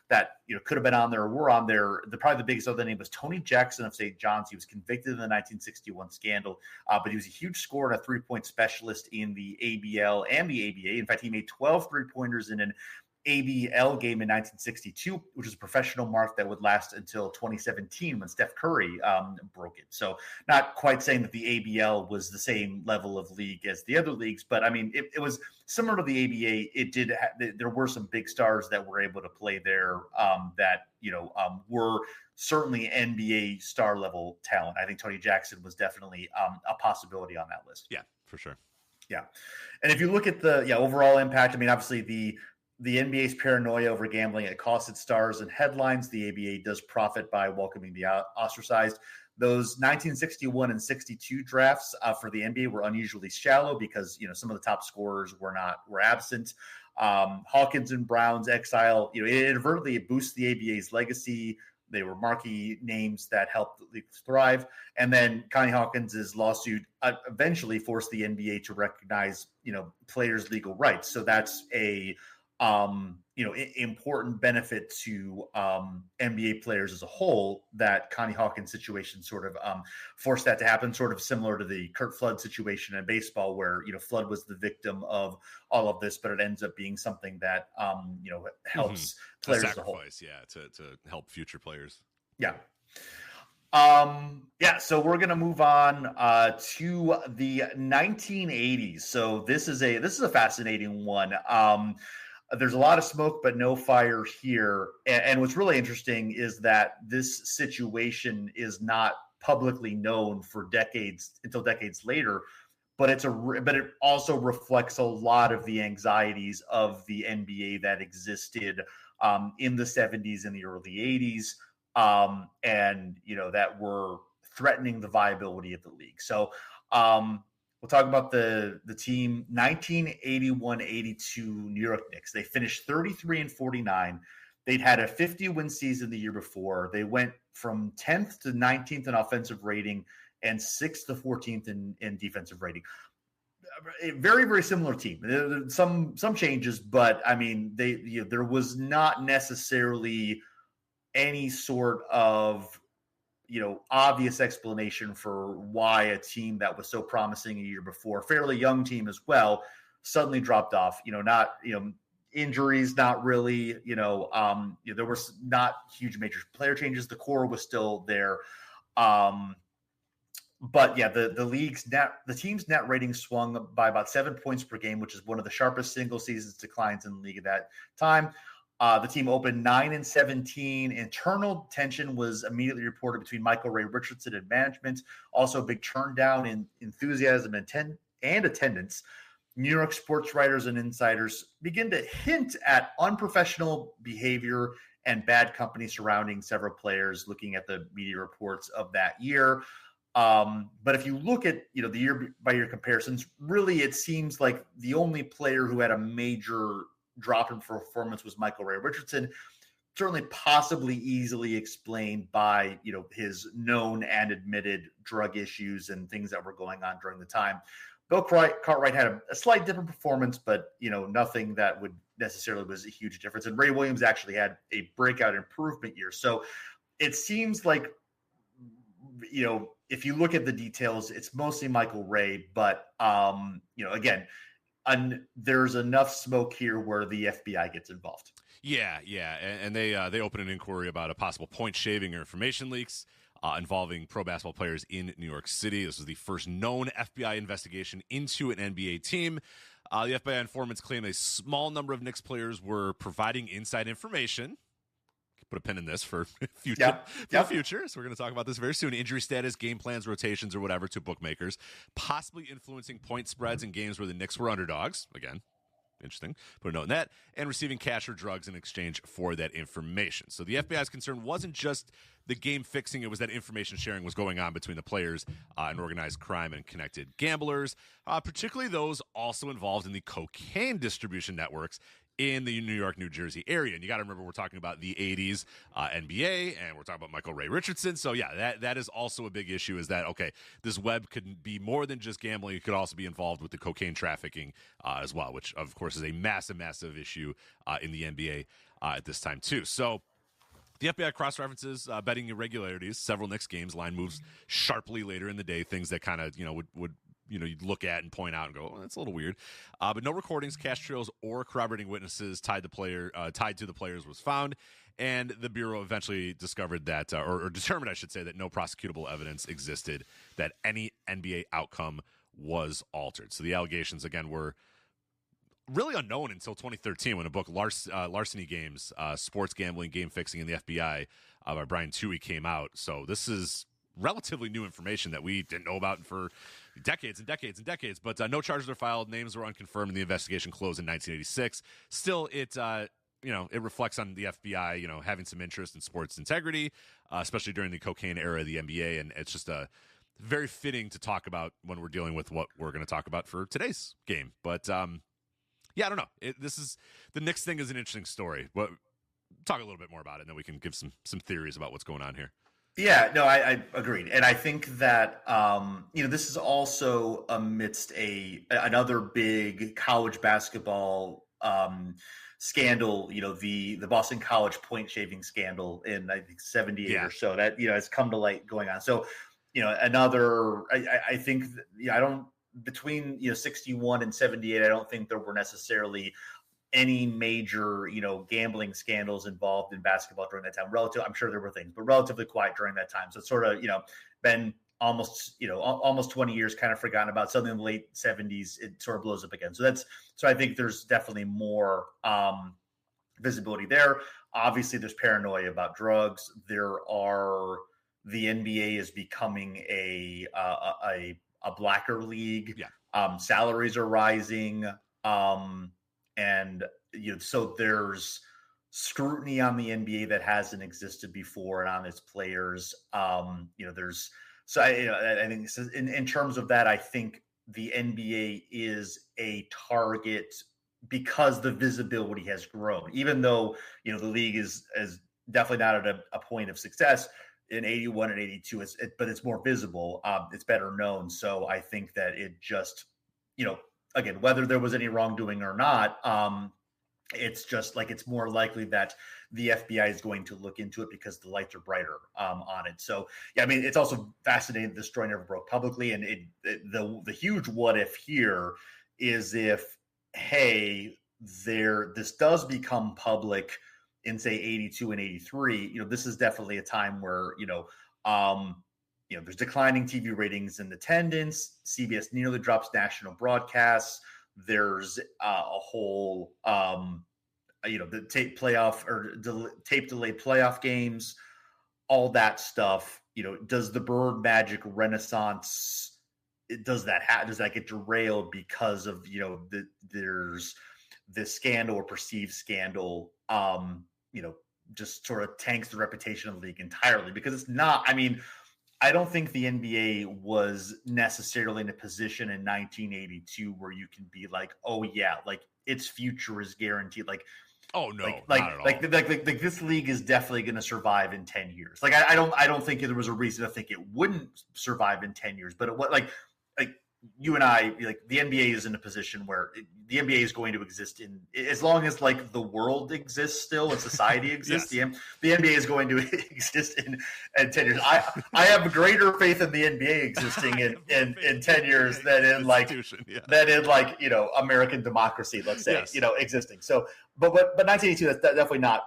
that could have been on there or were on there, probably the biggest other name was Tony Jackson of St. John's. He was convicted in the 1961 scandal, but he was a huge scorer and a three-point specialist in the ABL and the ABA. In fact, he made 12 three-pointers in an ABL game in 1962, which is a professional mark that would last until 2017 when Steph Curry broke it. So not quite saying that the ABL was the same level of league as the other leagues, but I mean, it was similar to the ABA. There were some big stars that were able to play there that were certainly NBA star level talent. I think Tony Jackson was definitely a possibility on that list. Yeah, for sure. Yeah. And if you look at the overall impact, I mean, obviously the NBA's paranoia over gambling, it costs its stars and headlines. The ABA does profit by welcoming the ostracized. Those 1961 and 62 drafts for the NBA were unusually shallow because some of the top scorers were absent. Hawkins and Brown's exile, it inadvertently boosts the ABA's legacy. They were marquee names that helped the league thrive. And then Connie Hawkins's lawsuit eventually forced the NBA to recognize players' legal rights. So that's a important benefit to NBA players as a whole, that Connie Hawkins situation sort of forced that to happen, sort of similar to the Curt Flood situation in baseball, where Flood was the victim of all of this, but it ends up being something that helps players as a whole. To help future players. Yeah. So we're going to move on to the 1980s. So this is a fascinating one. There's a lot of smoke, but no fire here. And what's really interesting is that this situation is not publicly known for until decades later. But it also reflects a lot of the anxieties of the NBA that existed in the 70s and the early 80s, and that were threatening the viability of the league. So we'll talk about the team 1981-82 New York Knicks. They finished 33-49. They'd had a 50-win season the year before. They went from 10th to 19th in offensive rating and 6th to 14th in defensive rating. A very, very similar team. Some changes, but I mean, there was not necessarily any sort of obvious explanation for why a team that was so promising a year before, fairly young team as well, suddenly dropped off. Not injuries, not really. There was not huge major player changes. The core was still there. But yeah, the team's net rating swung by about 7 points per game, which is one of the sharpest single seasons declines in the league at that time. The team opened 9-17. Internal tension was immediately reported between Michael Ray Richardson and management. Also, a big turn down in enthusiasm and attendance. New York sports writers and insiders begin to hint at unprofessional behavior and bad company surrounding several players, looking at the media reports of that year. But if you look at the year-by-year comparisons, really it seems like the only player who had a major drop in performance was Michael Ray Richardson, certainly possibly easily explained by his known and admitted drug issues and things that were going on during the time. Bill Cartwright had a slight different performance, but nothing that would necessarily was a huge difference. And Ray Williams actually had a breakout improvement year. So it seems like if you look at the details, it's mostly Michael Ray, but again, there's enough smoke here where the FBI gets involved. Yeah, and they open an inquiry about a possible point shaving or information leaks involving pro basketball players in New York City. This was the first known FBI investigation into an NBA team. The FBI informants claim a small number of Knicks players were providing inside information. Put a pin in this for future. Future. So we're going to talk about this very soon. Injury status, game plans, rotations, or whatever to bookmakers, possibly influencing point spreads in games where the Knicks were underdogs. Again, interesting. Put a note in that. And receiving cash or drugs in exchange for that information. So the FBI's concern wasn't just the game fixing. It was that information sharing was going on between the players and organized crime and connected gamblers, particularly those also involved in the cocaine distribution networks in the New York, New Jersey area. And you got to remember, we're talking about the 80s NBA, and we're talking about Michael Ray Richardson. So, yeah, that is also a big issue, is that, okay, this web could be more than just gambling. It could also be involved with the cocaine trafficking as well, which, of course, is a massive, massive issue in the NBA at this time, too. So the FBI cross-references betting irregularities, several Knicks games, line moves sharply later in the day, things that kind of, would you'd look at and point out and go, oh, that's a little weird. But no recordings, cash trails, or corroborating witnesses tied to the players was found. And the Bureau eventually discovered that, or determined, I should say, that no prosecutable evidence existed that any NBA outcome was altered. So the allegations, again, were really unknown until 2013 when a book, Larceny Games, Sports Gambling, Game Fixing, and the FBI by Brian Toohey came out. So this is relatively new information that we didn't know about for decades and decades and decades. But no charges are filed. Names were unconfirmed, and the investigation closed in 1986. Still, it reflects on the FBI, having some interest in sports integrity, especially during the cocaine era of the NBA. And it's just very fitting to talk about when we're dealing with what we're going to talk about for today's game. But yeah, I don't know. The Knicks thing is an interesting story. But talk a little bit more about it, and then we can give some theories about what's going on here. Yeah, no, I agreed. And I think that, this is also amidst another big college basketball scandal, the Boston College point shaving scandal in, I think, 78 or so that, has come to light going on. So, I think, between, 61 and 78, I don't think there were necessarily any major, gambling scandals involved in basketball during that time. I'm sure there were things, but relatively quiet during that time. So it's sort of, been almost 20 years kind of forgotten about. Suddenly in the late 70s, it sort of blows up again. So I think there's definitely more visibility there. Obviously there's paranoia about drugs. The NBA is becoming a blacker league. Yeah. Salaries are rising. And so there's scrutiny on the NBA that hasn't existed before, and on its players. I think in terms of that, I think the NBA is a target because the visibility has grown. Even though the league is definitely not at a point of success in 81 and 82, but it's more visible. It's better known. So I think that it just again, whether there was any wrongdoing or not, It's just like it's more likely that the FBI is going to look into it because the lights are brighter on it. So yeah, I mean, it's also fascinating that the story never broke publicly, and the huge what if here is if this does become public in say 82 and 83. This is definitely a time where there's declining TV ratings and attendance. CBS nearly drops national broadcasts. There's a whole, the tape delayed playoff games, all that stuff. Does the Bird Magic Renaissance, does that get derailed because of, there's this scandal or perceived scandal, just sort of tanks the reputation of the league entirely? Because it's not, I mean, I don't think the NBA was necessarily in a position in 1982 where you can be like, oh yeah, like its future is guaranteed. Like, oh no, not at all. Like this league is definitely going to survive in 10 years. Like, I don't think there was a reason to think it wouldn't survive in 10 years, but like you and I, like the NBA is in a position where the NBA is going to exist in as long as like the world exists still and society exists. Yes. The NBA is going to exist in 10 years. I have greater faith in the NBA existing in 10 years than in American democracy, let's say, yes. Existing. So, but 1982, that's definitely not,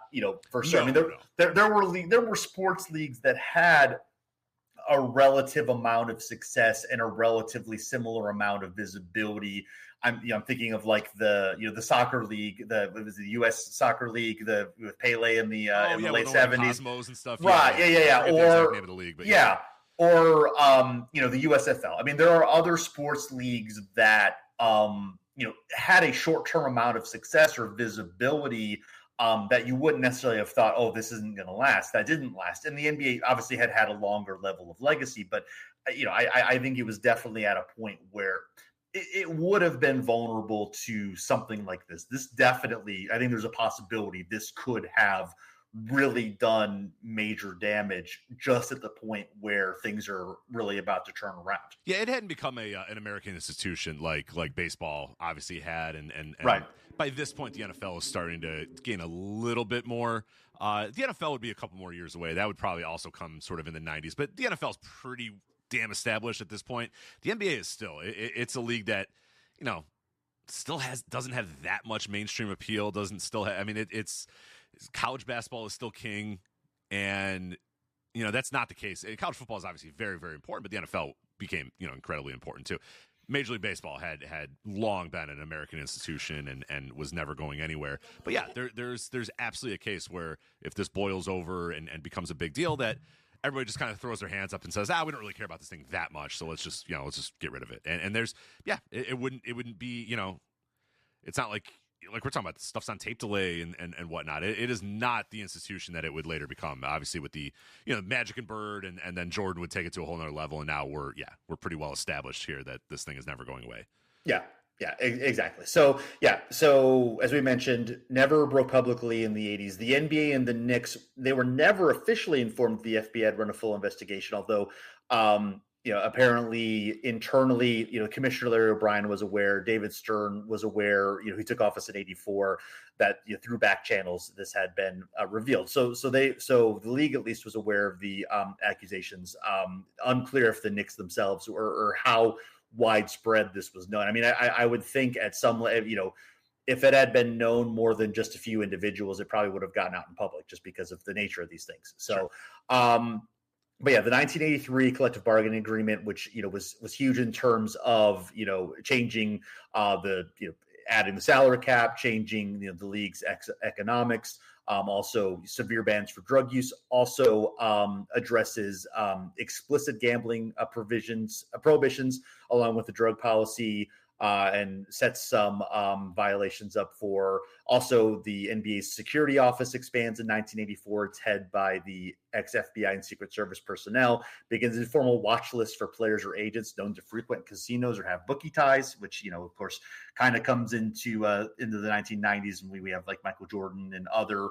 for sure. No, I mean, there were sports leagues that had a relative amount of success and a relatively similar amount of visibility. I'm thinking of like the soccer league, it was the U.S. Soccer League, with Pele in the late 70s, Cosmos and stuff, right? Yeah. Or name of the league, but or the USFL. I mean, there are other sports leagues that had a short-term amount of success or visibility. That you wouldn't necessarily have thought, oh, this isn't going to last. That didn't last. And the NBA obviously had a longer level of legacy, but I think it was definitely at a point where it would have been vulnerable to something like this. This definitely, I think there's a possibility this could have really done major damage just at the point where things are really about to turn around. Yeah, it hadn't become an American institution like baseball obviously had, and right. By this point, the NFL is starting to gain a little bit more. The NFL would be a couple more years away. That would probably also come sort of in the 90s. But the NFL is pretty damn established at this point. The NBA is still. It's a league that, still doesn't have that much mainstream appeal. Doesn't still have. I mean, it's college basketball is still king, and that's not the case. College football is obviously very, very important, but the NFL became incredibly important too. Major League Baseball had long been an American institution and was never going anywhere. But yeah, there's absolutely a case where if this boils over and becomes a big deal, that everybody just kind of throws their hands up and says, we don't really care about this thing that much, so let's just get rid of it. And there's it wouldn't be it's not like we're talking about stuff's on tape delay and whatnot. It is not the institution that it would later become. Obviously, with the Magic and Bird, and then Jordan would take it to a whole nother level. And now we're pretty well established here that this thing is never going away. Yeah, exactly. So as we mentioned, never broke publicly in the 80s. The NBA and the Knicks, they were never officially informed the FBI had run a full investigation, although apparently internally, Commissioner Larry O'Brien was aware, David Stern was aware, he took office in 84, that through back channels, this had been revealed. So the league at least was aware of the accusations. Unclear if the Knicks themselves or how widespread this was known. I mean, I would think at some, if it had been known more than just a few individuals, it probably would have gotten out in public just because of the nature of these things. So, sure. But yeah, the 1983 collective bargaining agreement, which was huge in terms of changing adding the salary cap, changing the league's economics, also severe bans for drug use, addresses explicit gambling prohibitions along with the drug policy. And sets some violations up for. Also, the NBA's security office expands in 1984. It's headed by the ex-FBI and Secret Service personnel. Begins a formal watch list for players or agents known to frequent casinos or have bookie ties, which of course, kind of comes into the 1990s, and we have like Michael Jordan and other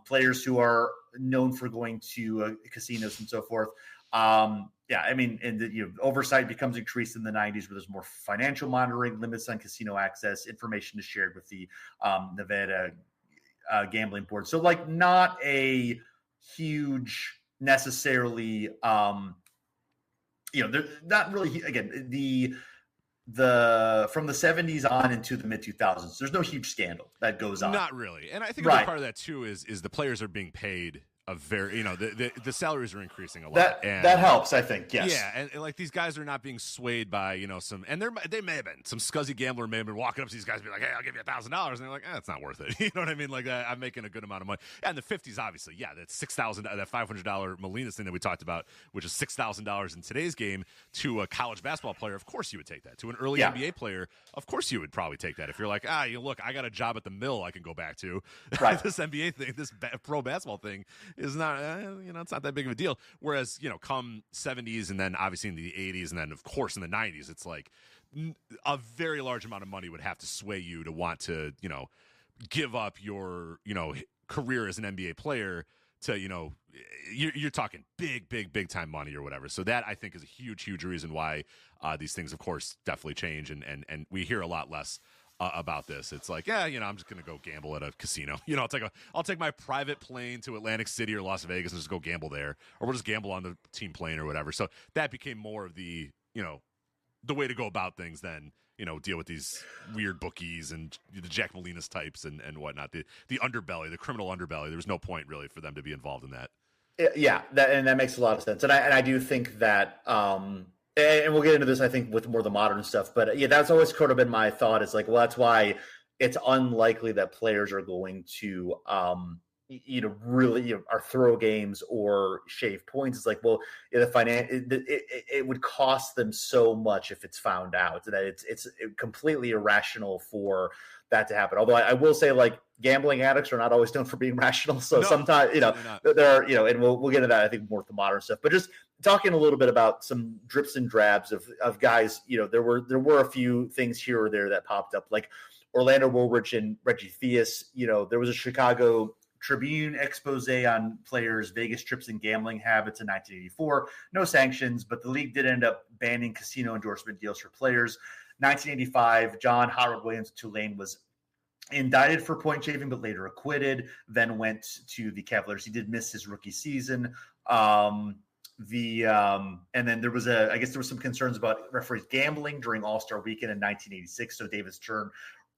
players who are known for going to casinos and so forth. Yeah, I mean, and oversight becomes increased in the 90s, where there's more financial monitoring, limits on casino access, information is shared with the Nevada gambling board. So, like, not a huge necessarily, they're not really, again, the from the 70s on into the mid 2000s, there's no huge scandal that goes on. Not really. And I think a big part of that too is the players are being paid a very, the salaries are increasing a lot. That helps, I think. Yes. Yeah, and like these guys are not being swayed by some, and they may have been some scuzzy gambler may have been walking up to these guys and be like, hey, I'll give you $1,000, and they're like, it's not worth it. You know what I mean? Like, I'm making a good amount of money. And the 50s, obviously, yeah, that $500 Molinas thing that we talked about, which is $6,000 in today's game, to a college basketball player, of course you would take that. To an early NBA player, of course you would probably take that. If you're like, look, I got a job at the mill I can go back to. Right. This NBA thing, this pro basketball thing is not. It's not that big of a deal. Whereas, come 70s and then obviously in the 80s and then, of course, in the 90s, it's like a very large amount of money would have to sway you to want to, give up your, career as an NBA player to, you're talking big time money or whatever. So that, I think, is a huge reason why these things, of course, definitely change. And we hear a lot less about this. It's like, I'm just going to go gamble at a casino. I'll take my private plane to Atlantic City or Las Vegas and just go gamble there, or we'll just gamble on the team plane or whatever. So that became more of the, the way to go about things than, deal with these weird bookies and the Jack Molinas types and whatnot, the underbelly, the criminal underbelly. There was no point really for them to be involved in that. Yeah. That makes a lot of sense. And I do think that, and we'll get into this, I think, with more of the modern stuff. But yeah, that's always kind of been my thought. It's like, well, that's why it's unlikely that players are going to, really are throw games or shave points. It's like, well, it would cost them so much if it's found out that it's completely irrational for that to happen. Although I will say, like, gambling addicts are not always known for being rational. So sometimes, there are, and we'll get into that, I think, more with the modern stuff. But just talking a little bit about some drips and drabs of guys, there were a few things here or there that popped up, like Orlando Woolrich and Reggie Theus. There was a Chicago Tribune expose on players' Vegas trips and gambling habits in 1984. No sanctions, but the league did end up banning casino endorsement deals for players. 1985, John Howard Williams of Tulane was indicted for point shaving, but later acquitted, then went to the Cavaliers. He did miss his rookie season. And then there was some concerns about referees gambling during All-Star Weekend in 1986. So David Stern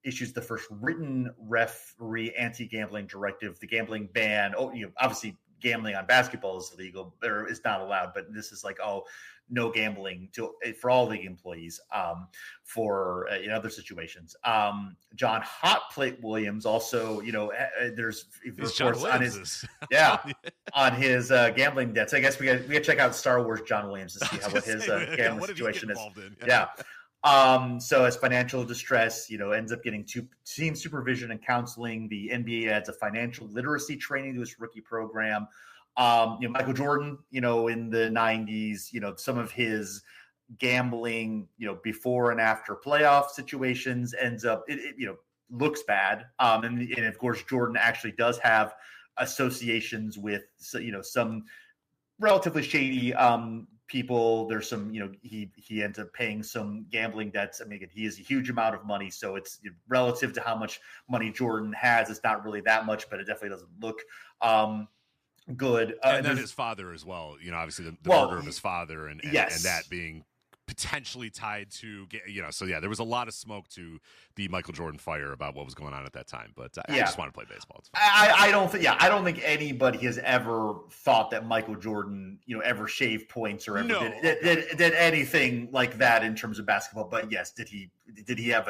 issues the first written referee anti-gambling directive. The gambling ban, obviously gambling on basketball is illegal or is not allowed, but this is like, no gambling for all league employees for in other situations. John Hot Plate Williams also, there's reports on his on his gambling debts. I guess we got to check out Star Wars John Williams to see what his gambling situation is. So as financial distress, ends up getting team supervision and counseling. The NBA adds a financial literacy training to its rookie program. Michael Jordan, in the 90s, some of his gambling, before and after playoff situations ends up, looks bad. And of course, Jordan actually does have associations with, some relatively shady people. There's some, he ends up paying some gambling debts. I mean, he has a huge amount of money, so it's relative to how much money Jordan has. It's not really that much, but it definitely doesn't look good. And then his father as well, obviously the murder of his father and that being potentially tied to, so yeah, there was a lot of smoke to the Michael Jordan fire about what was going on at that time. But I just want to play baseball. I don't think anybody has ever thought that Michael Jordan, ever shaved points or ever did anything like that in terms of basketball. But yes, did he have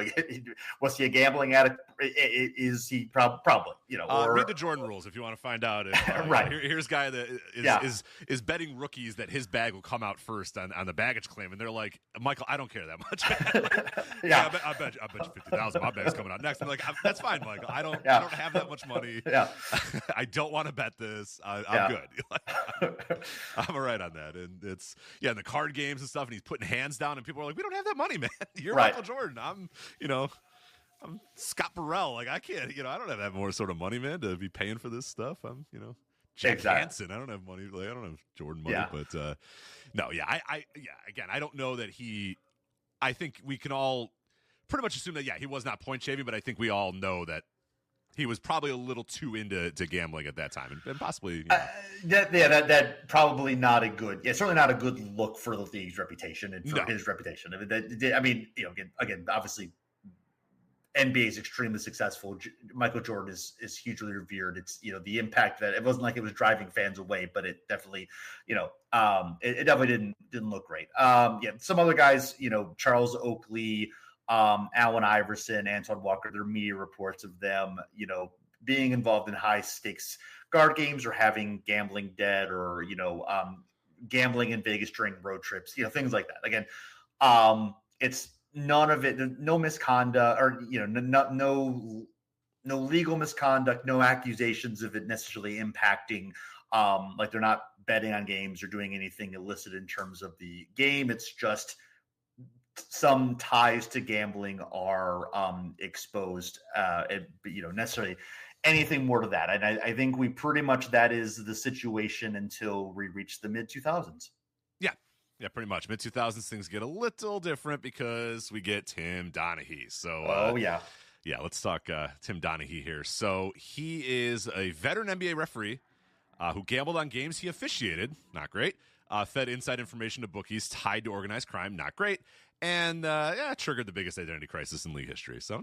was he a gambling addict? Is he probably, read the Jordan rules if you want to find out. Right. Here's a guy that is betting rookies that his bag will come out first on the baggage claim. And they're like, Michael, I don't care that much. I bet you 50,000. My bag's coming out next. I'm like, that's fine, Michael. I don't have that much money. Yeah. I don't want to bet this. I'm good. I'm all right on that. And it's, and the card games and stuff. And he's putting hands down and people are like, we don't have that money, man. You're Michael Jordan. I'm Scott Burrell. Like, I can't, I don't have that more sort of money, man, to be paying for this stuff. I'm, Jack Hansen. I don't have money. Like, I don't have Jordan money, but no, yeah, again, I don't know that I think we can all pretty much assume that, he was not point shaving, but I think we all know that he was probably a little too into gambling at that time, and possibly. That probably not a good. Yeah, certainly not a good look for the league's reputation and for his reputation. I mean, again, obviously, NBA is extremely successful. Michael Jordan is hugely revered. It's the impact that it wasn't like it was driving fans away, but it definitely it definitely didn't look great. Some other guys, Charles Oakley. Allen Iverson, Antoine Walker, there are media reports of them, being involved in high stakes guard games or having gambling debt or, gambling in Vegas during road trips, things like that. Again, it's none of it, no misconduct or, no legal misconduct, no accusations of it necessarily impacting, like they're not betting on games or doing anything illicit in terms of the game. It's just, some ties to gambling are exposed, necessarily anything more to that. And I think we pretty much, that is the situation until we reach the mid 2000s. Yeah, pretty much. Mid 2000s, things get a little different because we get Tim Donaghy. So, let's talk Tim Donaghy here. So he is a veteran NBA referee who gambled on games he officiated. Not great. Fed inside information to bookies tied to organized crime. Not great. And triggered the biggest identity crisis in league history. So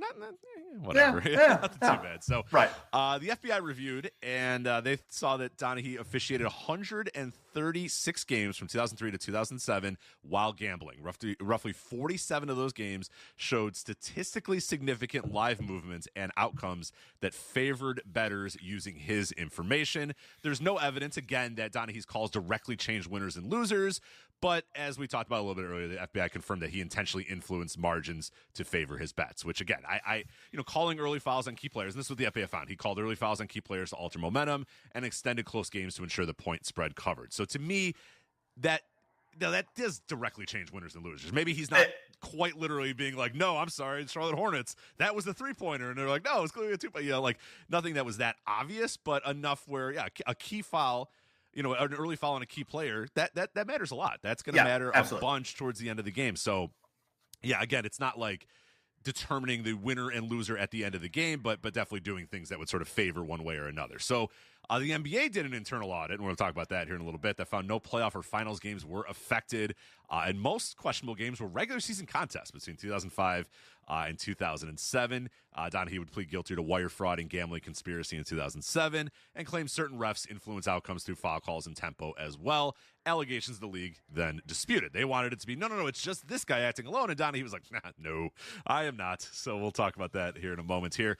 whatever, nothing too bad. So right, the FBI reviewed, and they saw that Donaghy officiated 136 games from 2003 to 2007 while gambling. Roughly 47 of those games showed statistically significant live movements and outcomes that favored bettors using his information. There's no evidence, again, that Donaghy's calls directly changed winners and losers. But as we talked about a little bit earlier, the FBI confirmed that he intentionally influenced margins to favor his bets, which again, I calling early fouls on key players, and this is what the FBI found. He called early fouls on key players to alter momentum and extended close games to ensure the point spread covered. So to me, that does directly change winners and losers. Maybe he's not quite literally being like, no, I'm sorry, Charlotte Hornets, that was the 3-pointer. And they're like, no, it's clearly a 2-pointer. Like nothing that was that obvious, but enough where, a key foul, an early foul on a key player, that matters a lot. That's going to matter a bunch towards the end of the game. So, again, it's not like determining the winner and loser at the end of the game, but definitely doing things that would sort of favor one way or another. So the NBA did an internal audit, and we're going to talk about that here in a little bit, that found no playoff or finals games were affected, and most questionable games were regular season contests between 2005 and 2007. Donaghy would plead guilty to wire fraud and gambling conspiracy in 2007 and claimed certain refs influence outcomes through foul calls and tempo as well. Allegations the league then disputed. They wanted it to be, no, it's just this guy acting alone. And Donaghy was like, no, I am not. So we'll talk about that here in a moment here.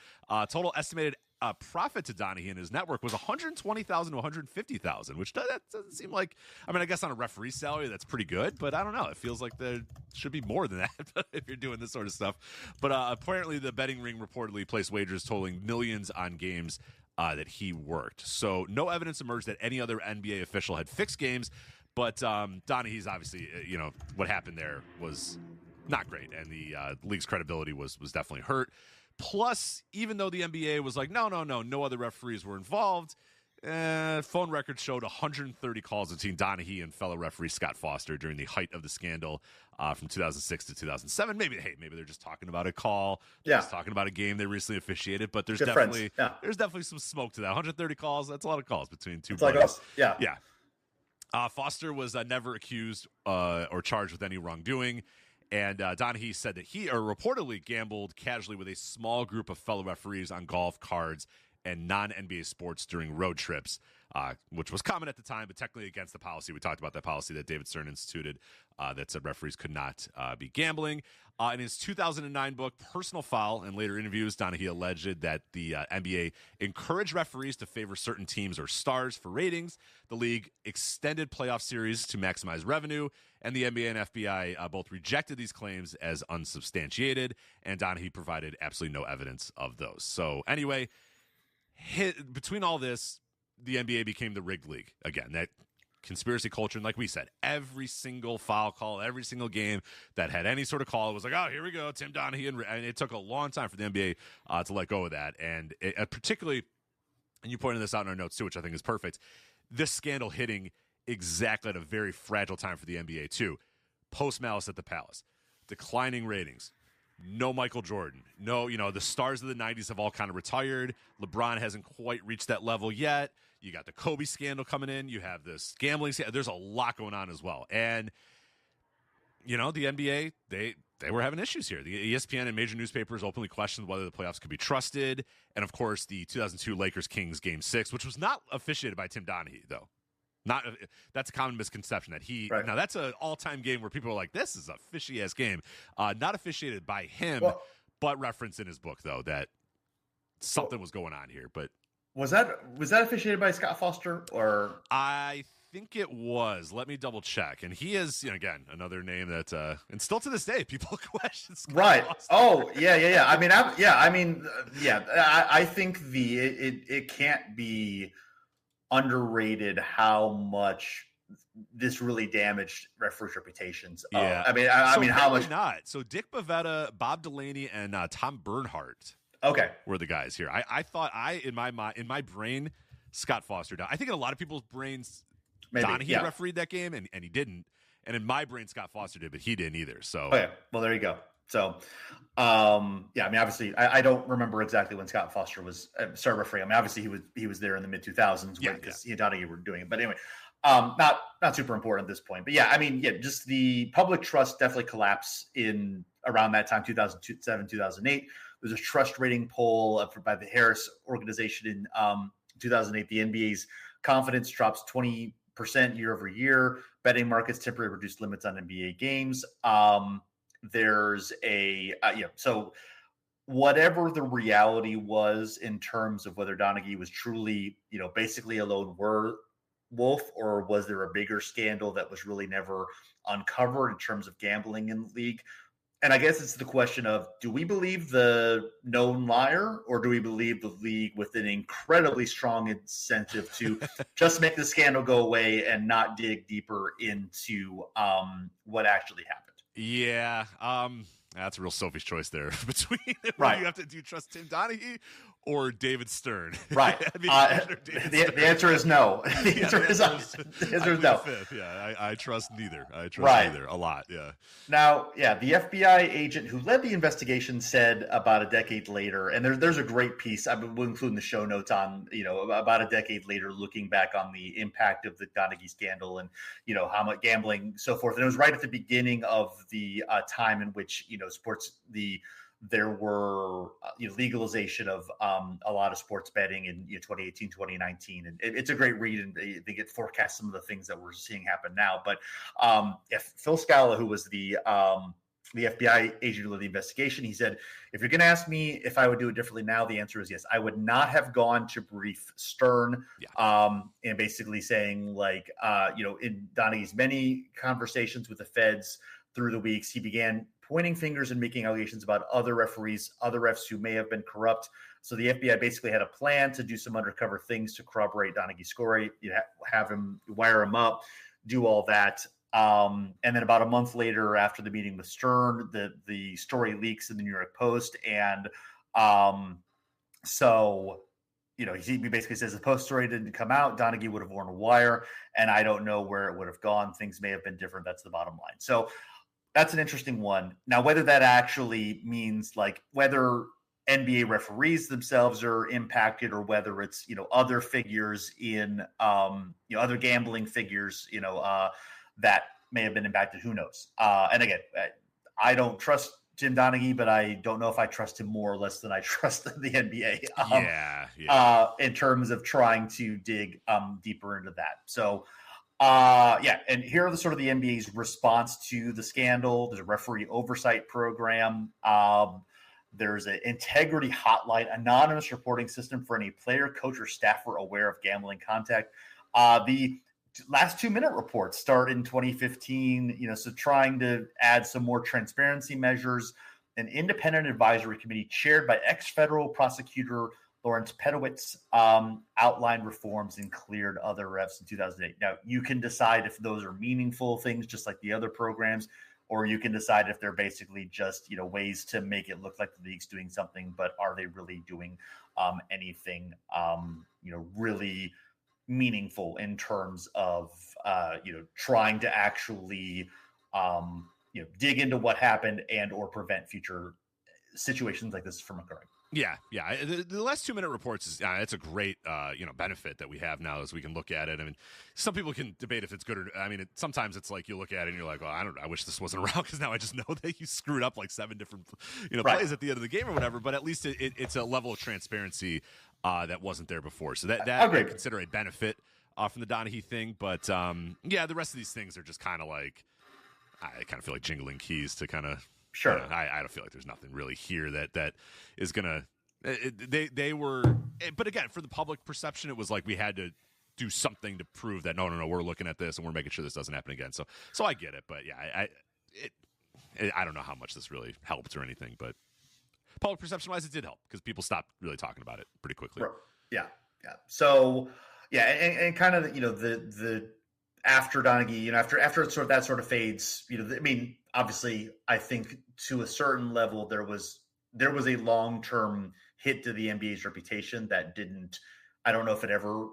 Total estimated profit to Donaghy and his network was $120,000 to $150,000, which that doesn't seem like, I guess on a referee salary, that's pretty good, but I don't know. It feels like there should be more than that if you're doing this sort of stuff. But apparently the betting ring reportedly placed wagers totaling millions on games that he worked. So no evidence emerged that any other NBA official had fixed games, but Donaghy's obviously, what happened there was not great, and the league's credibility was definitely hurt. Plus, even though the NBA was like, no other referees were involved, phone records showed 130 calls between Donaghy and fellow referee Scott Foster during the height of the scandal from 2006 to 2007. Maybe they're just talking about a call, just talking about a game they recently officiated, but there's definitely some smoke to that. 130 calls, that's a lot of calls between two players. Like Foster was never accused or charged with any wrongdoing. And Donaghy said that he reportedly gambled casually with a small group of fellow referees on golf, cards, and non-NBA sports during road trips, which was common at the time, but technically against the policy. We talked about that policy that David Stern instituted that said referees could not be gambling. In his 2009 book, Personal Foul, and later interviews, Donaghy alleged that the NBA encouraged referees to favor certain teams or stars for ratings. The league extended playoff series to maximize revenue, and the NBA and FBI both rejected these claims as unsubstantiated, and Donaghy provided absolutely no evidence of those. So anyway, between all this, the NBA became the rigged league. Again, that conspiracy culture, and like we said, every single foul call, every single game that had any sort of call, it was like, oh, here we go, Tim Donaghy. And it took a long time for the NBA to let go of that. And particularly and you pointed this out in our notes too, which I think is perfect. This scandal hitting exactly at a very fragile time for the NBA too. Post Malice at the Palace, declining ratings. No Michael Jordan. No, the stars of the 90s have all kind of retired. LeBron hasn't quite reached that level yet. You got the Kobe scandal coming in. You have this gambling scandal. There's a lot going on as well. And, the NBA, they were having issues here. The ESPN and major newspapers openly questioned whether the playoffs could be trusted. And, of course, the 2002 Lakers-Kings Game 6, which was not officiated by Tim Donaghy, though. That's a common misconception that now that's an all-time game where people are like, this is a fishy-ass game. Not officiated by him, but referenced in his book, though, that something was going on here. But was that officiated by Scott Foster, or? I think it was. Let me double check. And he is, again, another name that, and still to this day, people question Scott Foster. Oh, yeah. I think it can't be underrated how much this really damaged referees' reputations. Yeah. How much not. So Dick Bavetta, Bob Delaney, and Tom Bernhardt were the guys here. I thought in my brain, Scott Foster. I think in a lot of people's brains, Donaghy refereed that game, and he didn't. And in my brain, Scott Foster did, but he didn't either. So well, there you go. So, obviously, I don't remember exactly when Scott Foster was started refereeing. Obviously, he was there in the mid 2000s because he and Donaghy were doing it. But anyway, not super important at this point. But just the public trust definitely collapsed in around that time, 2007, 2008. There's a trust rating poll by the Harris organization in 2008. The NBA's confidence drops 20% year over year. Betting markets temporarily reduced limits on NBA games. There's so whatever the reality was in terms of whether Donaghy was truly, basically a lone wolf, or was there a bigger scandal that was really never uncovered in terms of gambling in the league? And I guess it's the question of, do we believe the known liar, or do we believe the league with an incredibly strong incentive to just make the scandal go away and not dig deeper into what actually happened? Yeah, that's a real Sophie's choice there between you have to do you trust Tim Donaghy or David Stern? Right. The answer is no. The answer is no. I trust neither. I trust neither a lot. Yeah. Now, the FBI agent who led the investigation said about a decade later, and there's a great piece we'll include in the show notes on about a decade later, looking back on the impact of the Donaghy scandal and how much gambling, so forth. And it was right at the beginning of the time in which sports there were legalization of a lot of sports betting in 2018, 2019. And it's a great read, and I think it forecasts some of the things that we're seeing happen now. But if Phil Scala, who was the FBI agent who led the investigation, he said, if you're going to ask me if I would do it differently now, the answer is yes. I would not have gone to brief Stern and basically saying, in Donaghy's many conversations with the feds through the weeks, he began pointing fingers and making allegations about other referees, other refs who may have been corrupt. So the FBI basically had a plan to do some undercover things to corroborate Donaghy's story. Have him wire him up, do all that. And then about a month later, after the meeting with Stern, the story leaks in the New York Post. And he basically says the Post story didn't come out. Donaghy would have worn a wire, and I don't know where it would have gone. Things may have been different. That's the bottom line. So that's an interesting one. Now, whether that actually means whether NBA referees themselves are impacted, or whether it's, other figures in, other gambling figures, that may have been impacted, who knows? And again, I don't trust Tim Donaghy, but I don't know if I trust him more or less than I trust the NBA in terms of trying to dig deeper into that. So, and here are the sort of the NBA's response to the scandal. There's a referee oversight program. There's an integrity hotline, anonymous reporting system for any player, coach, or staffer aware of gambling contact. The last 2-minute reports start in 2015, so trying to add some more transparency measures. An independent advisory committee chaired by ex-federal prosecutor Lawrence Pedowitz outlined reforms and cleared other refs in 2008. Now, you can decide if those are meaningful things, just like the other programs, or you can decide if they're basically just, ways to make it look like the league's doing something, but are they really doing anything, really meaningful in terms of, trying to actually, dig into what happened and or prevent future situations like this from occurring. Yeah. The last 2-minute reports is it's a great benefit that we have now as we can look at it. I mean, some people can debate if it's good or sometimes it's like you look at it and you're like, oh, I wish this wasn't around because now I just know that you screwed up like 7 different plays at the end of the game or whatever. But at least it's a level of transparency that wasn't there before. So that I consider a benefit from the Donaghy thing. But the rest of these things are just kind of like I kind of feel like jingling keys to kind of. Sure. I don't feel like there's nothing really here that is going to they were, but again, for the public perception, it was like we had to do something to prove that no, we're looking at this and we're making sure this doesn't happen again. So I get it, but yeah, I don't know how much this really helped or anything, but public perception wise, it did help because people stopped really talking about it pretty quickly. Yeah. So and kind of the after Donaghy, after it that sort of fades, obviously, I think to a certain level there was a long-term hit to the NBA's reputation that I don't know if it ever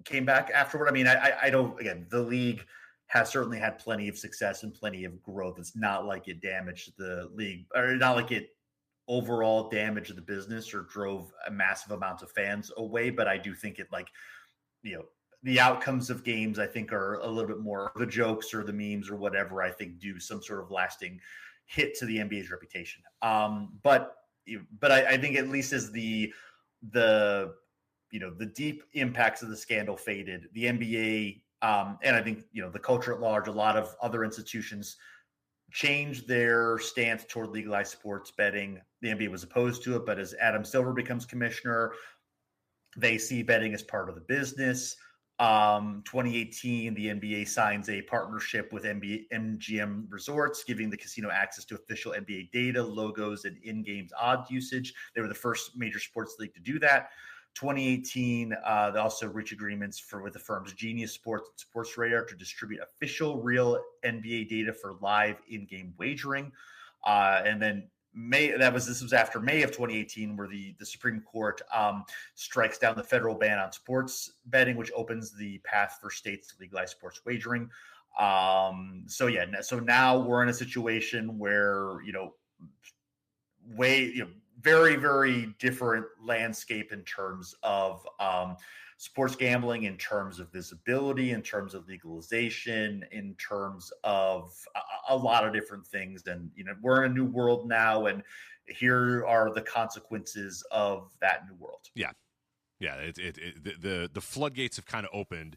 came back afterward. I don't. Again, the league has certainly had plenty of success and plenty of growth. It's not like it damaged the league, or not like it overall damaged the business or drove a massive amount of fans away. But I do think it the outcomes of games, I think, are a little bit more the jokes or the memes or whatever, I think do some sort of lasting hit to the NBA's reputation. But I think at least as the deep impacts of the scandal faded, the NBA, and I think, the culture at large, a lot of other institutions changed their stance toward legalized sports betting. The NBA was opposed to it, but as Adam Silver becomes commissioner, they see betting as part of the business. 2018, the NBA signs a partnership with MGM Resorts, giving the casino access to official NBA data, logos, and in-games odds usage. They were the first major sports league to do that. 2018, they also reach agreements with the firms Genius Sports and Sports Radar to distribute official real NBA data for live in-game wagering. And then this was after May of 2018, where the Supreme Court strikes down the federal ban on sports betting, which opens the path for states to legalize sports wagering. So now we're in a situation where very, very different landscape in terms of sports gambling, in terms of visibility, in terms of legalization, in terms of a lot of different things. And, we're in a new world now, and here are the consequences of that new world. Yeah. The floodgates have kind of opened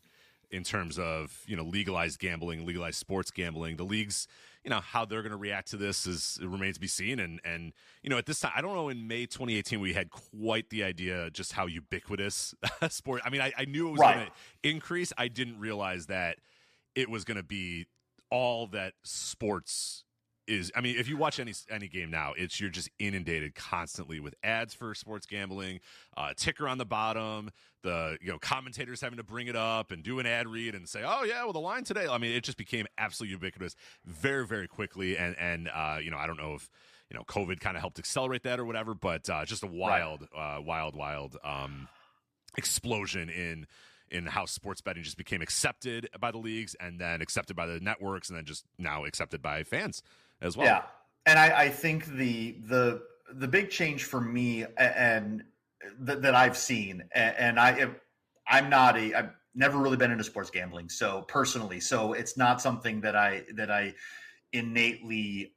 in terms of, legalized gambling, legalized sports gambling. The leagues, how they're going to react to this it remains to be seen. And at this time, I don't know, in May 2018, we had quite the idea just how ubiquitous sport. I knew it was going to increase. I didn't realize that it was going to be all that sports is. If you watch any game now, you're just inundated constantly with ads for sports gambling, ticker on the bottom, the commentators having to bring it up and do an ad read and say, oh yeah, well, the line today. It just became absolutely ubiquitous very, very quickly. And I don't know if COVID kind of helped accelerate that or whatever, but just a wild explosion in how sports betting just became accepted by the leagues and then accepted by the networks and then just now accepted by fans as well. Yeah. And I think the big change for me and that I've seen, and I've never really been into sports gambling. So personally, it's not something that I innately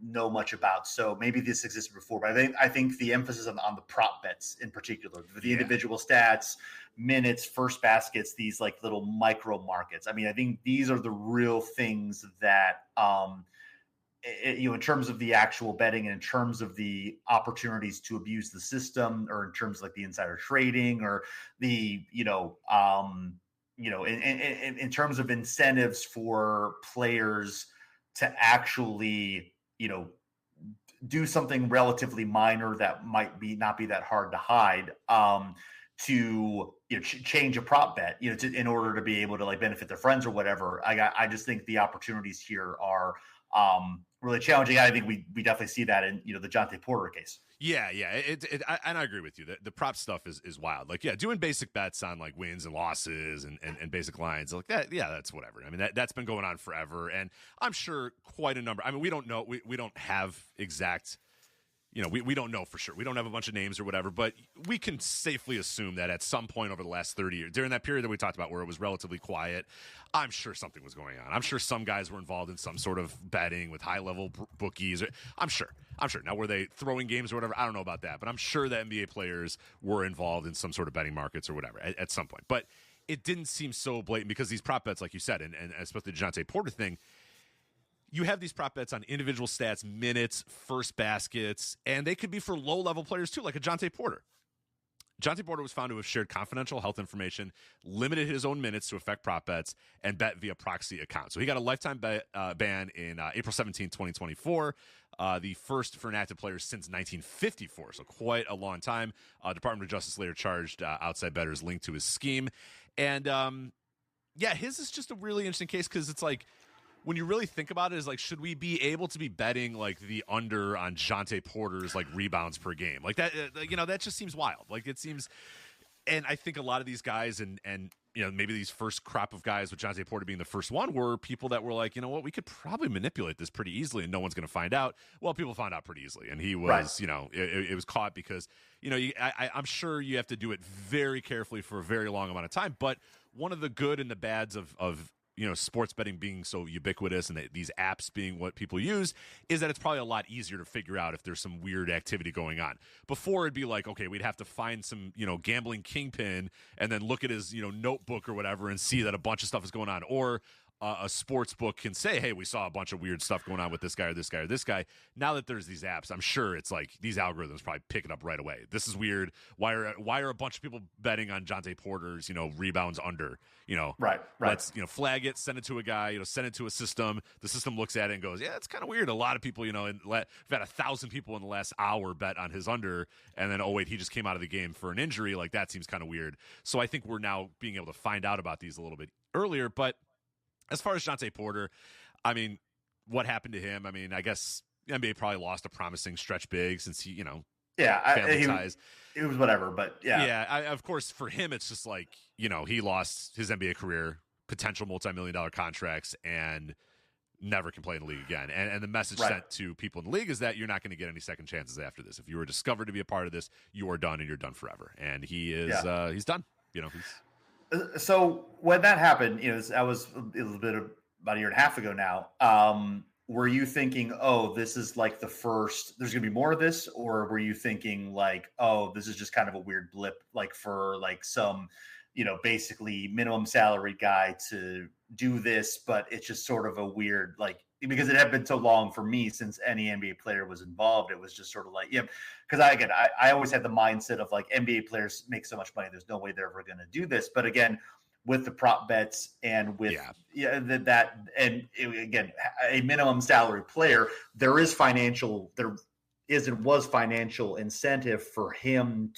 know much about. So maybe this existed before, but I think the emphasis on the prop bets in particular, the individual stats, minutes, first baskets, these like little micro markets. I think these are the real things that, in terms of the actual betting and in terms of the opportunities to abuse the system, or in terms of like the insider trading or the, in terms of incentives for players to actually, do something relatively minor that might not be that hard to hide, to change a prop bet, in order to be able to like benefit their friends or whatever. I just think the opportunities here are really challenging. I think we definitely see that in the Jonte Porter case. Yeah. And I agree with you. The prop stuff is wild. Like, yeah, doing basic bets on like wins and losses and basic lines like that. Yeah, that's whatever. I mean, that's been going on forever, and I'm sure quite a number. I mean, we don't know. We don't have exact. We don't know for sure. We don't have a bunch of names or whatever, but we can safely assume that at some point over the last 30 years, during that period that we talked about where it was relatively quiet, I'm sure something was going on. I'm sure some guys were involved in some sort of betting with high-level bookies. I'm sure. Now, were they throwing games or whatever? I don't know about that, but I'm sure that NBA players were involved in some sort of betting markets or whatever at some point. But it didn't seem so blatant because these prop bets, like you said, and especially the Dejounte Porter thing, you have these prop bets on individual stats, minutes, first baskets, and they could be for low-level players too, like a Dejounte Porter. Dejounte Porter was found to have shared confidential health information, limited his own minutes to affect prop bets, and bet via proxy account. So he got a lifetime ban in April 17, 2024, the first for an active player since 1954, so quite a long time. Department of Justice later charged outside bettors linked to his scheme. And, his is just a really interesting case because it's like, when you really think about it, is like, should we be able to be betting like the under on Dejounte Porter's like rebounds per game? Like that, that just seems wild. Like it seems, and I think a lot of these guys and maybe these first crop of guys with Dejounte Porter being the first one were people that were like, you know what, we could probably manipulate this pretty easily and no one's going to find out. Well, people found out pretty easily, and he was, it was caught because, I'm sure you have to do it very carefully for a very long amount of time. But one of the good and the bads of sports betting being so ubiquitous and these apps being what people use is that it's probably a lot easier to figure out if there's some weird activity going on. Before it'd be like, okay, we'd have to find some, gambling kingpin and then look at his, notebook or whatever and see that a bunch of stuff is going on. Or a sports book can say, hey, we saw a bunch of weird stuff going on with this guy or this guy or this guy. Now that there's these apps, I'm sure it's like these algorithms probably pick it up right away. This is weird. Why are a bunch of people betting on Dejounte Porter's, rebounds under, Right. Let's, flag it, send it to a guy, send it to a system. The system looks at it and goes, yeah, it's kind of weird. A lot of people, we've had 1,000 people in the last hour bet on his under. And then, oh wait, he just came out of the game for an injury. Like that seems kind of weird. So I think we're now being able to find out about these a little bit earlier. But as far as Dejounte Porter, I mean, what happened to him? I mean, I guess the NBA probably lost a promising stretch big since he, family ties. It was whatever, but yeah. Yeah, of course, for him, it's just like, he lost his NBA career, potential multi-million-dollar contracts, and never can play in the league again. And the message sent to people in the league is that you're not going to get any second chances after this. If you were discovered to be a part of this, you are done, and you're done forever. And he is he's done. So when that happened, that was a little bit about a year and a half ago now. Were you thinking, oh, this is like the first, there's going to be more of this? Or were you thinking like, oh, this is just kind of a weird blip, like for like some, basically minimum salary guy to do this, but it's just sort of a weird, like, because it had been so long for me since any NBA player was involved. It was just sort of like, because I always had the mindset of like NBA players make so much money, there's no way they're ever going to do this. But again, with the prop bets and with again, a minimum salary player, was financial incentive for him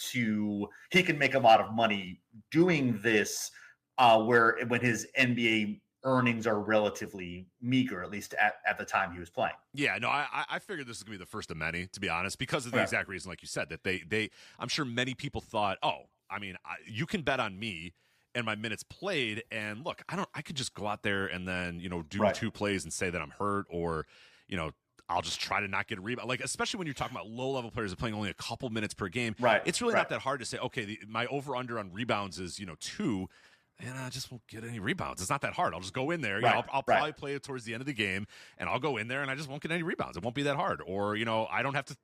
he can make a lot of money doing this, when his NBA earnings are relatively meager, at least at the time he was playing. Yeah, no, I figured this was going to be the first of many, to be honest, because of the exact reason, like you said, that they I'm sure many people thought, oh, I mean, you can bet on me and my minutes played, and look, I could just go out there and then, do two plays and say that I'm hurt, or, I'll just try to not get a rebound. Like, especially when you're talking about low-level players that are playing only a couple minutes per game, it's really not that hard to say, okay, my over-under on rebounds is, 2, and I just won't get any rebounds. It's not that hard. I'll just go in there. I'll probably play it towards the end of the game, and I'll go in there, and I just won't get any rebounds. It won't be that hard. Or, I don't have to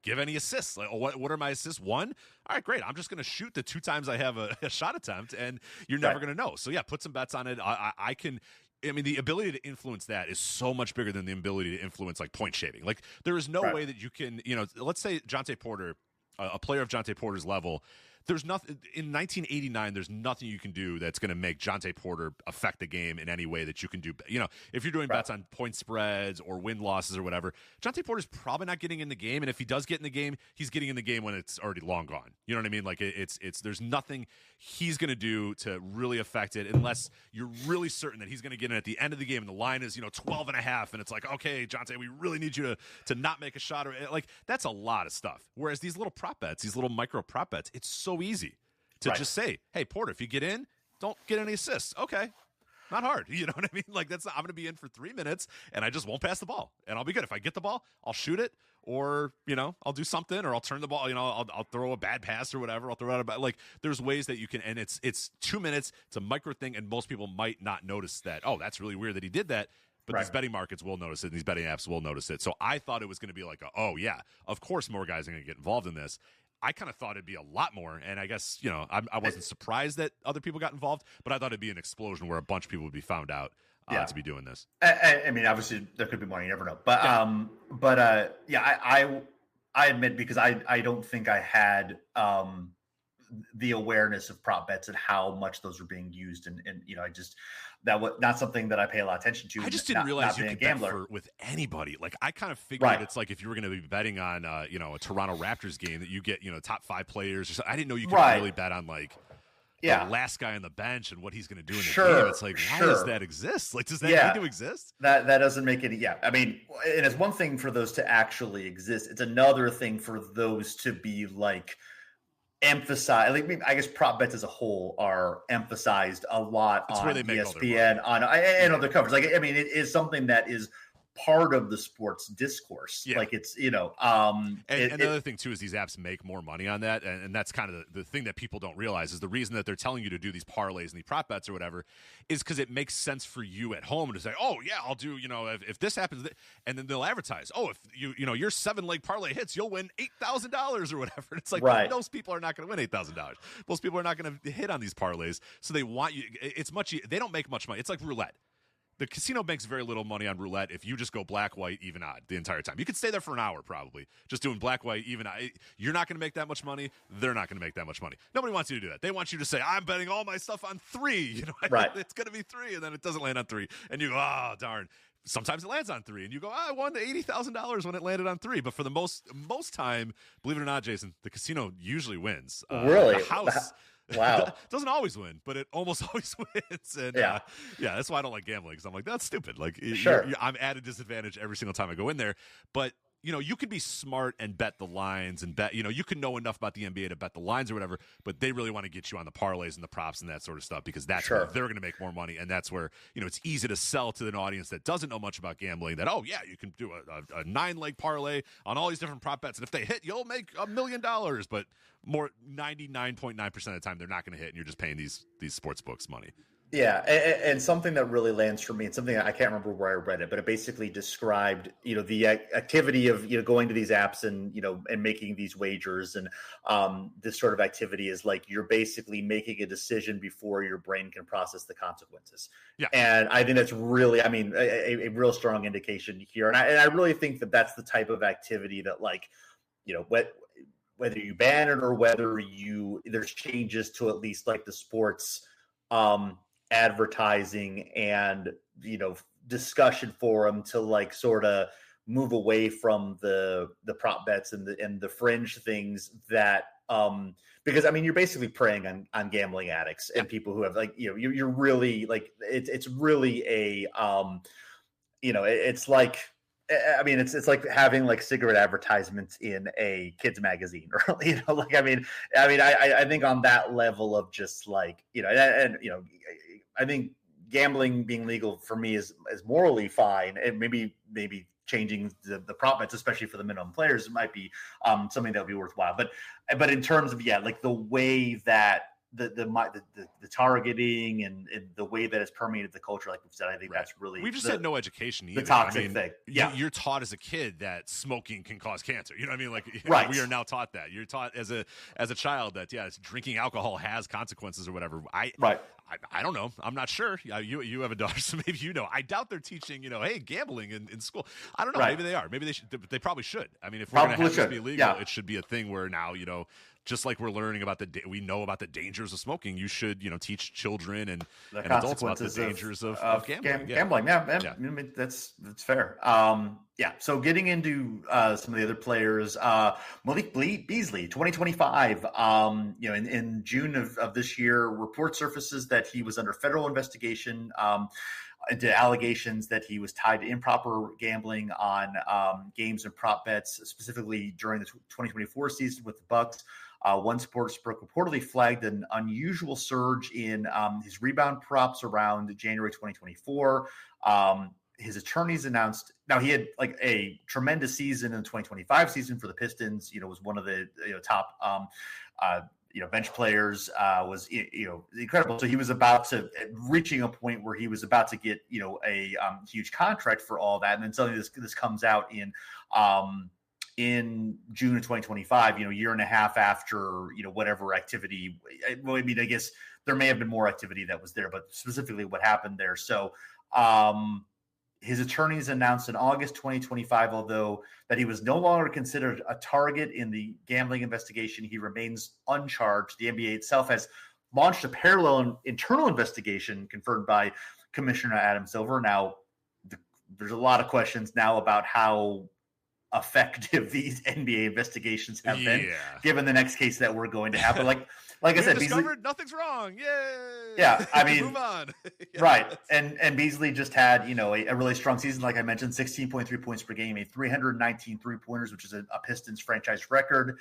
give any assists. Like, what are my assists? 1? All right, great. I'm just going to shoot the 2 times I have a shot attempt, and you're never going to know. So, yeah, put some bets on it. I mean, the ability to influence that is so much bigger than the ability to influence, like, point shaving. Like, there is no way that you can, let's say Dejounte Porter, a player of Dejounte Porter's level, there's nothing in 1989. There's nothing you can do that's going to make Jontay Porter affect the game in any way that you can do. You know, if you're doing bets on point spreads or win losses or whatever, Jontay Porter's probably not getting in the game. And if he does get in the game, he's getting in the game when it's already long gone. You know what I mean? Like it's there's nothing he's going to do to really affect it unless you're really certain that he's going to get in at the end of the game and the line is 12 and a half, and it's like, okay, Jontay, we really need you to not make a shot, or like that's a lot of stuff. Whereas these little prop bets, these little micro prop bets, it's so easy to just say, hey, Porter, if you get in, don't get any assists. Okay. Not hard. You know what I mean? Like I'm going to be in for 3 minutes and I just won't pass the ball and I'll be good. If I get the ball, I'll shoot it, or, I'll do something, or I'll turn the ball, I'll throw a bad pass or whatever. I'll throw out like there's ways that you can, and it's 2 minutes. It's a micro thing. And most people might not notice that. Oh, that's really weird that he did that. But these betting markets will notice it, and these betting apps will notice it. So I thought it was going to be like, oh, yeah, of course more guys are going to get involved in this. I kind of thought it'd be a lot more, and I guess, I wasn't surprised that other people got involved, but I thought it'd be an explosion where a bunch of people would be found out to be doing this. I mean, obviously, there could be more, you never know. But, I admit, because I don't think I had the awareness of prop bets and how much those were being used, and I just, that was not something that I pay a lot of attention to. I just didn't realize you could bet with anybody. Like I kind of figured it's like if you were going to be betting on a Toronto Raptors game that you get top 5 players or something. I didn't know you could really bet on like the last guy on the bench and what he's going to do in the game. It's like, why does that exist? Like, does that need to exist? That doesn't make any. Yeah, I mean, and it's one thing for those to actually exist. It's another thing for those to be like emphasize. I guess prop bets as a whole are emphasized a lot on ESPN and other covers. Like, I mean, it is something that is part of the sports discourse. Like it's, and the other thing too is these apps make more money on that. And that's kind of the thing that people don't realize is the reason that they're telling you to do these parlays and these prop bets or whatever is because it makes sense for you at home to say, oh yeah, I'll do, if this happens, and then they'll advertise, oh, if your 7-leg parlay hits, you'll win $8,000 or whatever. And it's like, those people are not going to win $8,000. Most people are not going to hit on these parlays. So they want you, they don't make much money. It's like roulette. The casino makes very little money on roulette if you just go black, white, even, odd the entire time. You could stay there for an hour probably, just doing black, white, even, odd. You're not going to make that much money. They're not going to make that much money. Nobody wants you to do that. They want you to say, I'm betting all my stuff on 3. It's going to be 3, and then it doesn't land on 3. And you go, oh, darn. Sometimes it lands on 3, and you go, I won the $80,000 when it landed on 3. But for the most time, believe it or not, Jason, the casino usually wins. Really? The house... Wow. Doesn't always win, but it almost always wins. And that's why I don't like gambling, because I'm like, that's stupid. Like, I'm at a disadvantage every single time I go in there. But you can be smart and bet the lines and bet, you can know enough about the NBA to bet the lines or whatever, but they really want to get you on the parlays and the props and that sort of stuff, because that's where they're going to make more money. And that's where, it's easy to sell to an audience that doesn't know much about gambling that, oh yeah, you can do a 9-leg parlay on all these different prop bets. And if they hit, you'll make $1 million. But more 99.9% of the time, they're not going to hit. And you're just paying these sports books money. Yeah, and something that really lands for me, and something I can't remember where I read it, but it basically described, the activity of, going to these apps and, and making these wagers, and this sort of activity is like you're basically making a decision before your brain can process the consequences. Yeah, and I think that's really, a real strong indication here, and I really think that that's the type of activity that, like, whether you ban it or whether there's changes to at least like the sports advertising and discussion forum to like sort of move away from the prop bets and the fringe things that because you're basically preying on gambling addicts and people who have like you're really like it's really a it's like it's like having like cigarette advertisements in a kid's magazine, or I think on that level of just like I think gambling being legal for me is morally fine, and maybe changing the prop bets, especially for the minimum players, might be something that would be worthwhile. But in terms of like the way that the targeting and the way that it's permeated the culture, like we've said, I think that's really we've just had no education either. The toxic thing. Yeah, you're taught as a kid that smoking can cause cancer. You know what I mean? Like we are now taught that. You're taught as a child that drinking alcohol has consequences or whatever. I don't know. I'm not sure. You have a daughter, so maybe you know. I doubt they're teaching, hey, gambling in school. I don't know. Right. Maybe they are. Maybe they should. They probably should. I mean, if we're going to have this be legal, it should be a thing where now, just like we're learning about we know about the dangers of smoking, you should, teach children and adults about the dangers of gambling. Gambling. Yeah. I mean, that's fair. So getting into some of the other players, Malik Beasley, 2025. In June of this year, report surfaces that he was under federal investigation into allegations that he was tied to improper gambling on games and prop bets, specifically during the 2024 season with the Bucks. One sports book reportedly flagged an unusual surge in his rebound props around January 2024. His attorneys announced, now he had like a tremendous season in the 2025 season for the Pistons, was one of the top bench players, was incredible. So he was about to reaching a point where he was about to get a huge contract for all that, and then suddenly this comes out in June of 2025, year and a half after whatever activity. Well, I mean, I guess there may have been more activity that was there, but specifically what happened there. So his attorneys announced in August 2025, although that he was no longer considered a target in the gambling investigation, he remains uncharged. The NBA itself has launched a parallel internal investigation confirmed by Commissioner Adam Silver. Now, there's a lot of questions now about how effective these NBA investigations have been, given the next case that we're going to have. But like I said, discovered nothing's wrong. Yay! Yeah, I mean, move on. Right, and Beasley just had a really strong season, like I mentioned, 16.3 points per game, 319 3-pointers, which is a Pistons franchise record.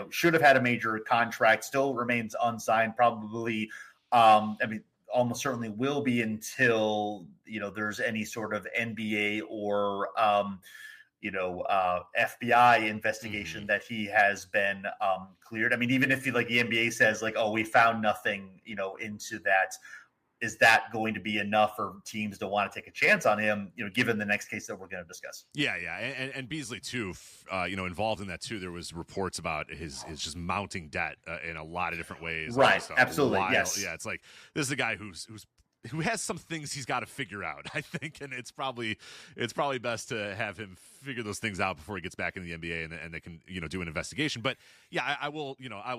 Should have had a major contract, still remains unsigned, probably. Almost certainly will be until there's any sort of NBA or FBI investigation that he has been cleared. I mean, even if the NBA says we found nothing, into that, is that going to be enough for teams to want to take a chance on him, given the next case that we're going to discuss? Yeah. And Beasley too, involved in that too. There was reports about his just mounting debt in a lot of different ways. Right. Absolutely. Yes. Yeah. It's like, this is a guy who has some things he's got to figure out, I think, and it's probably best to have him figure those things out before he gets back in the NBA and they can do an investigation. But yeah, I will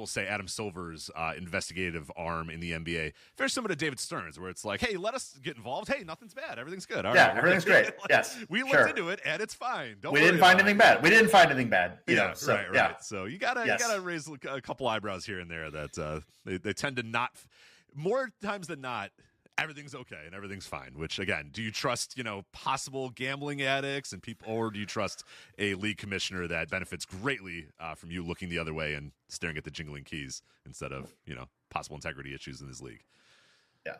say Adam Silver's investigative arm in the NBA very similar to David Stern's, where it's like, hey, let us get involved. Hey, nothing's bad, everything's good. All right, everything's great. Yes, we looked into it and it's fine. We didn't find anything bad. We didn't find anything bad. Right. So you gotta raise a couple eyebrows here and there. That they tend to not, more times than not, everything's okay and everything's fine. Which, again, do you trust, possible gambling addicts and people, or do you trust a league commissioner that benefits greatly from you looking the other way and staring at the jingling keys instead of, possible integrity issues in this league? Yeah.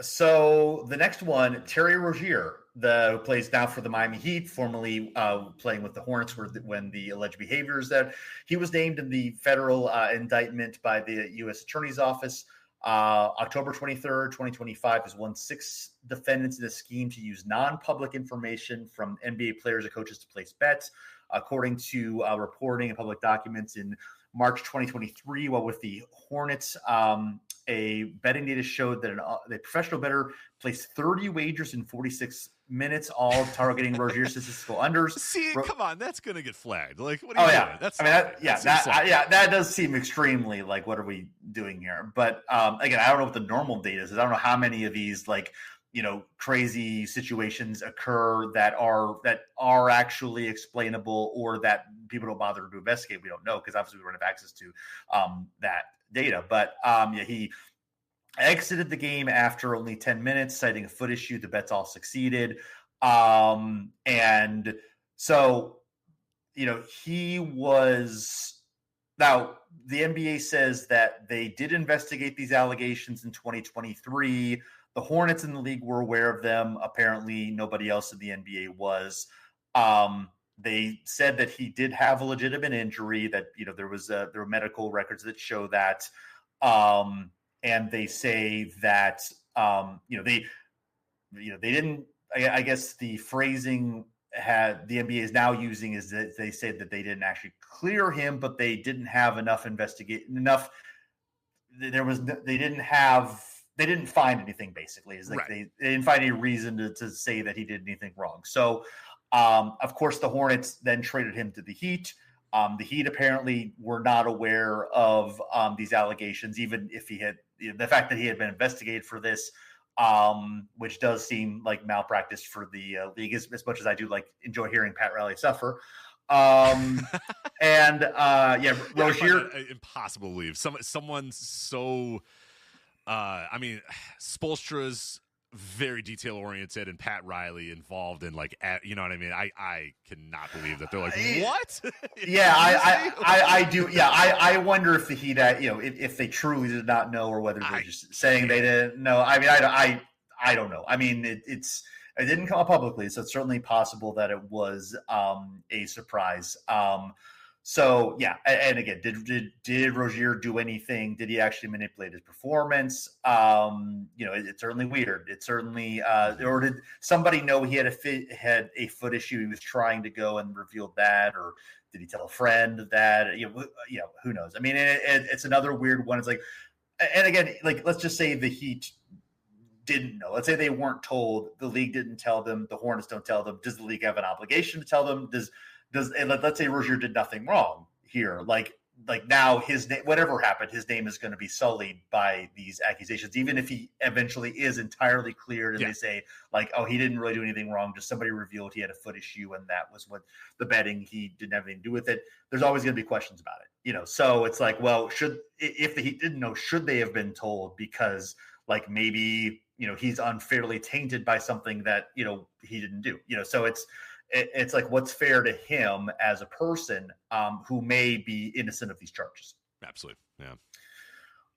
So the next one, Terry Rozier, who plays now for the Miami Heat, formerly playing with the Hornets when the alleged behaviors that he was named in the federal indictment by the U.S. Attorney's Office. October 23rd, 2025 is one 6 defendants in a scheme to use non-public information from NBA players and coaches to place bets. According to reporting and public documents in March 2023, while with the Hornets, a betting data showed that a professional bettor placed 30 wagers in 46 minutes, all targeting Rozier's statistical unders. See, come on, that's going to get flagged. Like, what are you doing? That does seem extremely what are we doing here? But again, I don't know what the normal data is. I don't know how many of these crazy situations occur that are actually explainable or that people don't bother to investigate. We don't know because obviously we don't have access to that data. But he exited the game after only 10 minutes, citing a foot issue. The bets all succeeded. And so, he was – now, the NBA says that they did investigate these allegations in 2023. The Hornets in the league were aware of them. Apparently, nobody else in the NBA was. They said that he did have a legitimate injury, that, there were medical records that show that. And they say that, they didn't, I guess the phrasing the NBA is now using is that they said that they didn't actually clear him, but they didn't have enough they didn't have didn't find anything. Basically, is like right. they didn't find any reason to say that he did anything wrong. So, of course, the Hornets then traded him to the Heat. The Heat apparently were not aware of these allegations, even if he had the fact that he had been investigated for this, which does seem like malpractice for the league, as much as I do enjoy hearing Pat Riley suffer. Rozier, impossible to leave. Someone so. I mean, Spoelstra's very detail oriented, and Pat Riley involved in you know what I mean. I cannot believe that they're like, what? Yeah, I do. Yeah, I wonder if the Heat, if they truly did not know, or whether they're just saying they didn't know. I mean, I don't know. I mean, it didn't come up publicly, so it's certainly possible that it was a surprise. So yeah, and again, did Rozier do anything? Did he actually manipulate his performance? It's certainly weird. It's certainly, or did somebody know he had a foot issue? He was trying to go and revealed that, or did he tell a friend that? Who knows? I mean, it's another weird one. It's like, and again, let's just say the Heat didn't know. Let's say they weren't told. The league didn't tell them. The Hornets don't tell them. Does the league have an obligation to tell them? And let's say Rozier did nothing wrong here. Like now his name, whatever happened, his name is going to be sullied by these accusations, even if he eventually is entirely cleared and they say he didn't really do anything wrong. Just somebody revealed he had a foot issue and that was what the betting, he didn't have anything to do with it. There's always going to be questions about it, So it's like, well, if he didn't know, should they have been told? Because maybe, he's unfairly tainted by something that, he didn't do, so it's like, what's fair to him as a person who may be innocent of these charges. Absolutely. Yeah.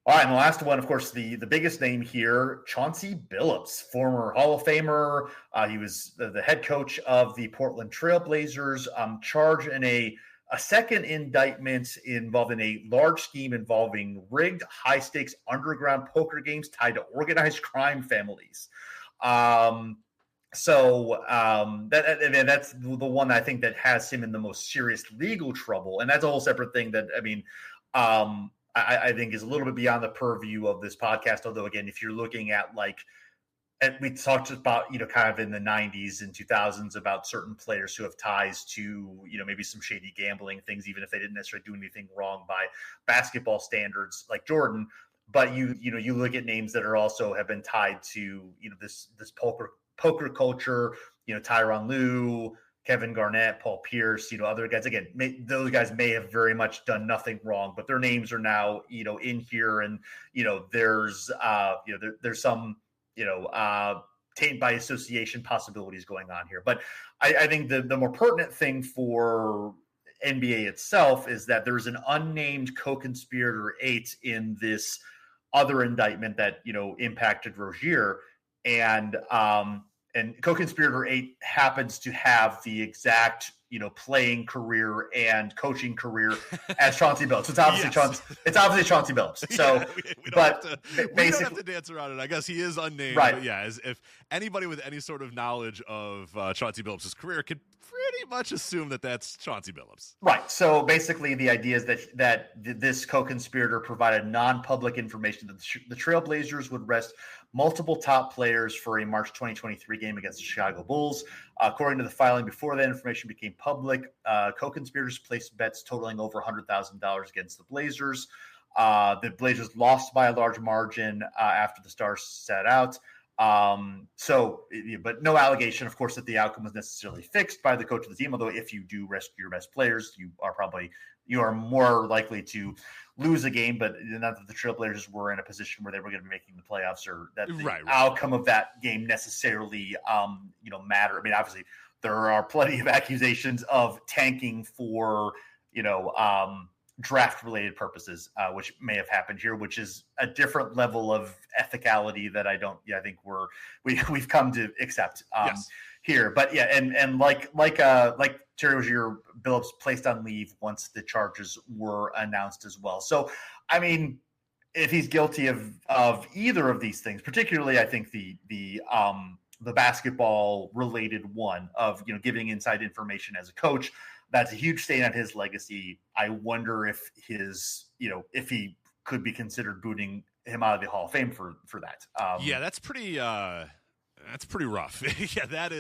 All right. And the last one, of course, the biggest name here, Chauncey Billups, former Hall of Famer. He was the head coach of the Portland Trail Blazers, charged in a second indictment involving a large scheme involving rigged high-stakes underground poker games tied to organized crime families. So that's the one I think that has him in the most serious legal trouble. And that's a whole separate thing that, I think is a little bit beyond the purview of this podcast. Although, again, if you're looking at we talked about, kind of in the 90s and 2000s about certain players who have ties to, maybe some shady gambling things, even if they didn't necessarily do anything wrong by basketball standards like Jordan. But you look at names that are also have been tied to, this poker culture, Tyronn Lue, Kevin Garnett, Paul Pierce, other guys. Again, those guys may have very much done nothing wrong, but their names are now, in here, and there's there's some taint by association possibilities going on here. But I think the more pertinent thing for NBA itself is that there's an unnamed co-conspirator 8 in this other indictment that impacted Rozier. And co-conspirator 8 happens to have the exact, playing career and coaching career as Chauncey Billups. It's obviously Chauncey Billups. So, we don't have to dance around it. I guess he is unnamed, right? But yeah, as if anybody with any sort of knowledge of Chauncey Billups' career could pretty much assume that that's Chauncey Billups. Right. So basically the idea is that this co-conspirator provided non-public information that the Trailblazers would rest multiple top players for a March 2023 game against the Chicago Bulls. According to the filing, before that information became public, co-conspirators placed bets totaling over $100,000 against the Blazers. The Blazers lost by a large margin after the Stars sat out. But no allegation, of course, that the outcome was necessarily fixed by the coach of the team. Although if you do rescue your best players, you are more likely to lose a game, but not that the Trailblazers were in a position where they were going to be making the playoffs, or that the outcome of that game necessarily, matter. I mean, obviously there are plenty of accusations of tanking for, draft-related purposes, which may have happened here, which is a different level of ethicality that I think we've come to accept here. But yeah, and like Terry Rozier, Billups placed on leave once the charges were announced as well. So, I mean, if he's guilty of either of these things, particularly, I think the basketball related one of giving inside information as a coach, that's a huge stain on his legacy. I wonder if if he could be considered booting him out of the Hall of Fame for that. Yeah, that's pretty rough. Yeah, that's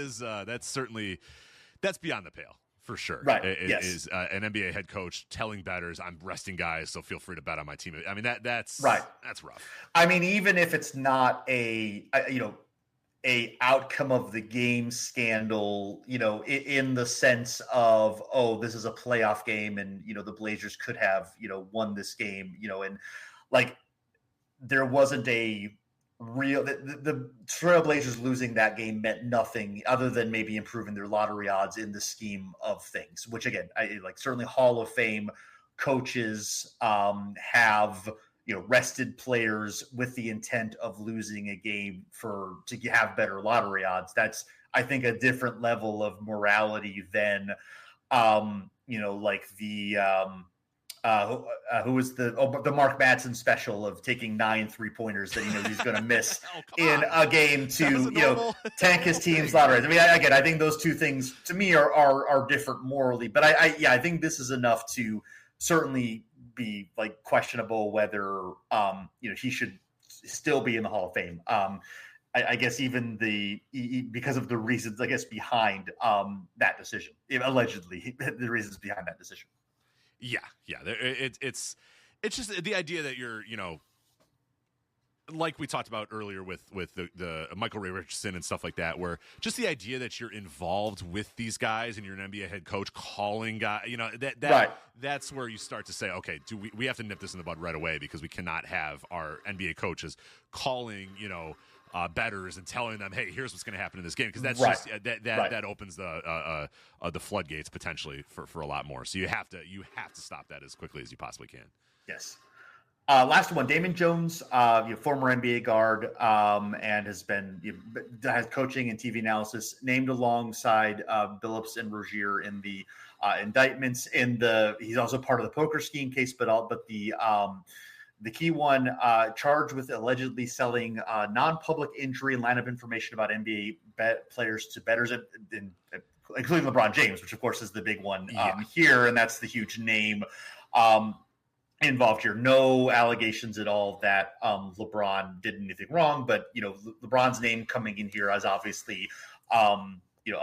beyond the pale. For sure. Right. Yes. Is an NBA head coach telling bettors, I'm resting guys, so feel free to bet on my team. I mean, that's right. That's rough. I mean, even if it's not a outcome of the game scandal, in the sense of, oh, this is a playoff game and, the Blazers could have, won this game, and like there wasn't a real the Trailblazers losing that game meant nothing other than maybe improving their lottery odds in the scheme of things, which again, I like certainly Hall of Fame coaches have rested players with the intent of losing a game to have better lottery odds. That's, I think, a different level of morality than like the who was the Mark Madsen special of taking 9 3-pointers that he's going to miss in a game to tank his team's lottery. I mean, I think those two things to me are different morally, but I think this is enough to certainly be like questionable whether he should still be in the Hall of Fame. I guess even because of the reasons I guess behind that decision, allegedly the reasons behind that decision. Yeah. It's just the idea that you're, like we talked about earlier with the Michael Ray Richardson and stuff like that, where just the idea that you're involved with these guys and you're an NBA head coach calling guys, right. That's where you start to say, okay, we have to nip this in the bud right away because we cannot have our NBA coaches calling, bettors and telling them, hey, here's what's going to happen in this game, because that's right. Just that opens the floodgates potentially for a lot more. So you have to stop that as quickly as you possibly can. Yes. Last one, Damon Jones, former NBA guard, and has been has coaching and TV analysis, named alongside Billups and Rozier in the indictments. He's also part of the poker scheme case, but the key one, charged with allegedly selling non-public injury and line of information about NBA players to bettors, including LeBron James, which of course is the big one here, and that's the huge name involved here. No allegations at all that LeBron did anything wrong, but LeBron's name coming in here as obviously a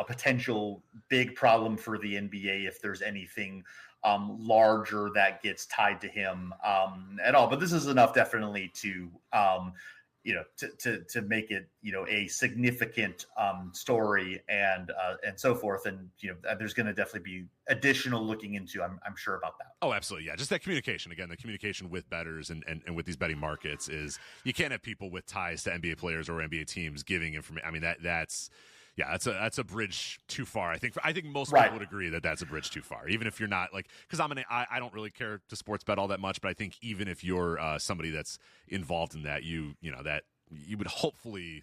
potential big problem for the NBA if there's anything larger that gets tied to him at all. But this is enough definitely to to make it a significant story and so forth. And there's going to definitely be additional looking into. I'm sure about that. Oh, absolutely, yeah. Just that communication again. The communication with bettors and with these betting markets is you can't have people with ties to NBA players or NBA teams giving information. I mean that's. Yeah, that's a bridge too far. I think most people would agree that that's a bridge too far. Even if you're not because I don't really care to sports bet all that much, but I think even if you're somebody that's involved in that, that you would hopefully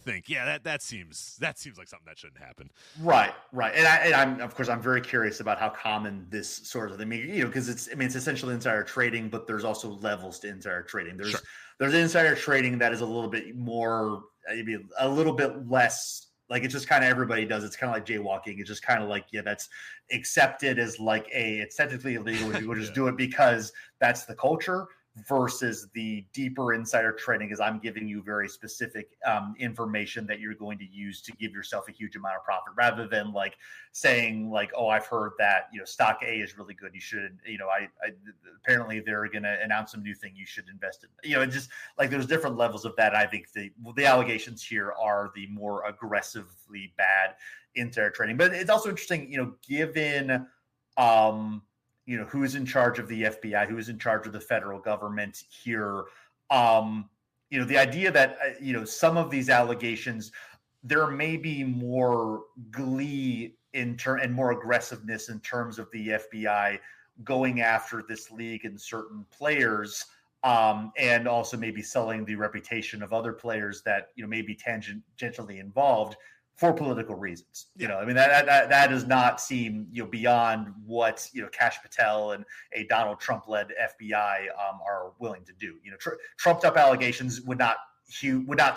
think, yeah, that seems like something that shouldn't happen. Right. And I'm very curious about how common this sort of thing, because it's essentially insider trading, but there's also levels to insider trading. There's insider trading that is a little bit more, maybe a little bit less. Like it's just kind of everybody does. It's kind of like jaywalking. It's just kind of like, that's accepted as like it's technically illegal. People just do it because that's the culture. Versus the deeper insider trading is I'm giving you very specific information that you're going to use to give yourself a huge amount of profit, rather than like saying like, oh, I've heard that stock A is really good. You should I apparently they're going to announce some new thing you should invest in. It's just like there's different levels of that. I think the allegations here are the more aggressively bad insider trading, but it's also interesting, given who's in charge of the FBI, who is in charge of the federal government here. The idea that, some of these allegations, there may be more glee and more aggressiveness in terms of the FBI going after this league and certain players, and also maybe selling the reputation of other players that, may be tangentially involved for political reasons. That does not seem beyond what Kash Patel and a Donald Trump-led FBI are willing to do. Trumped up allegations would not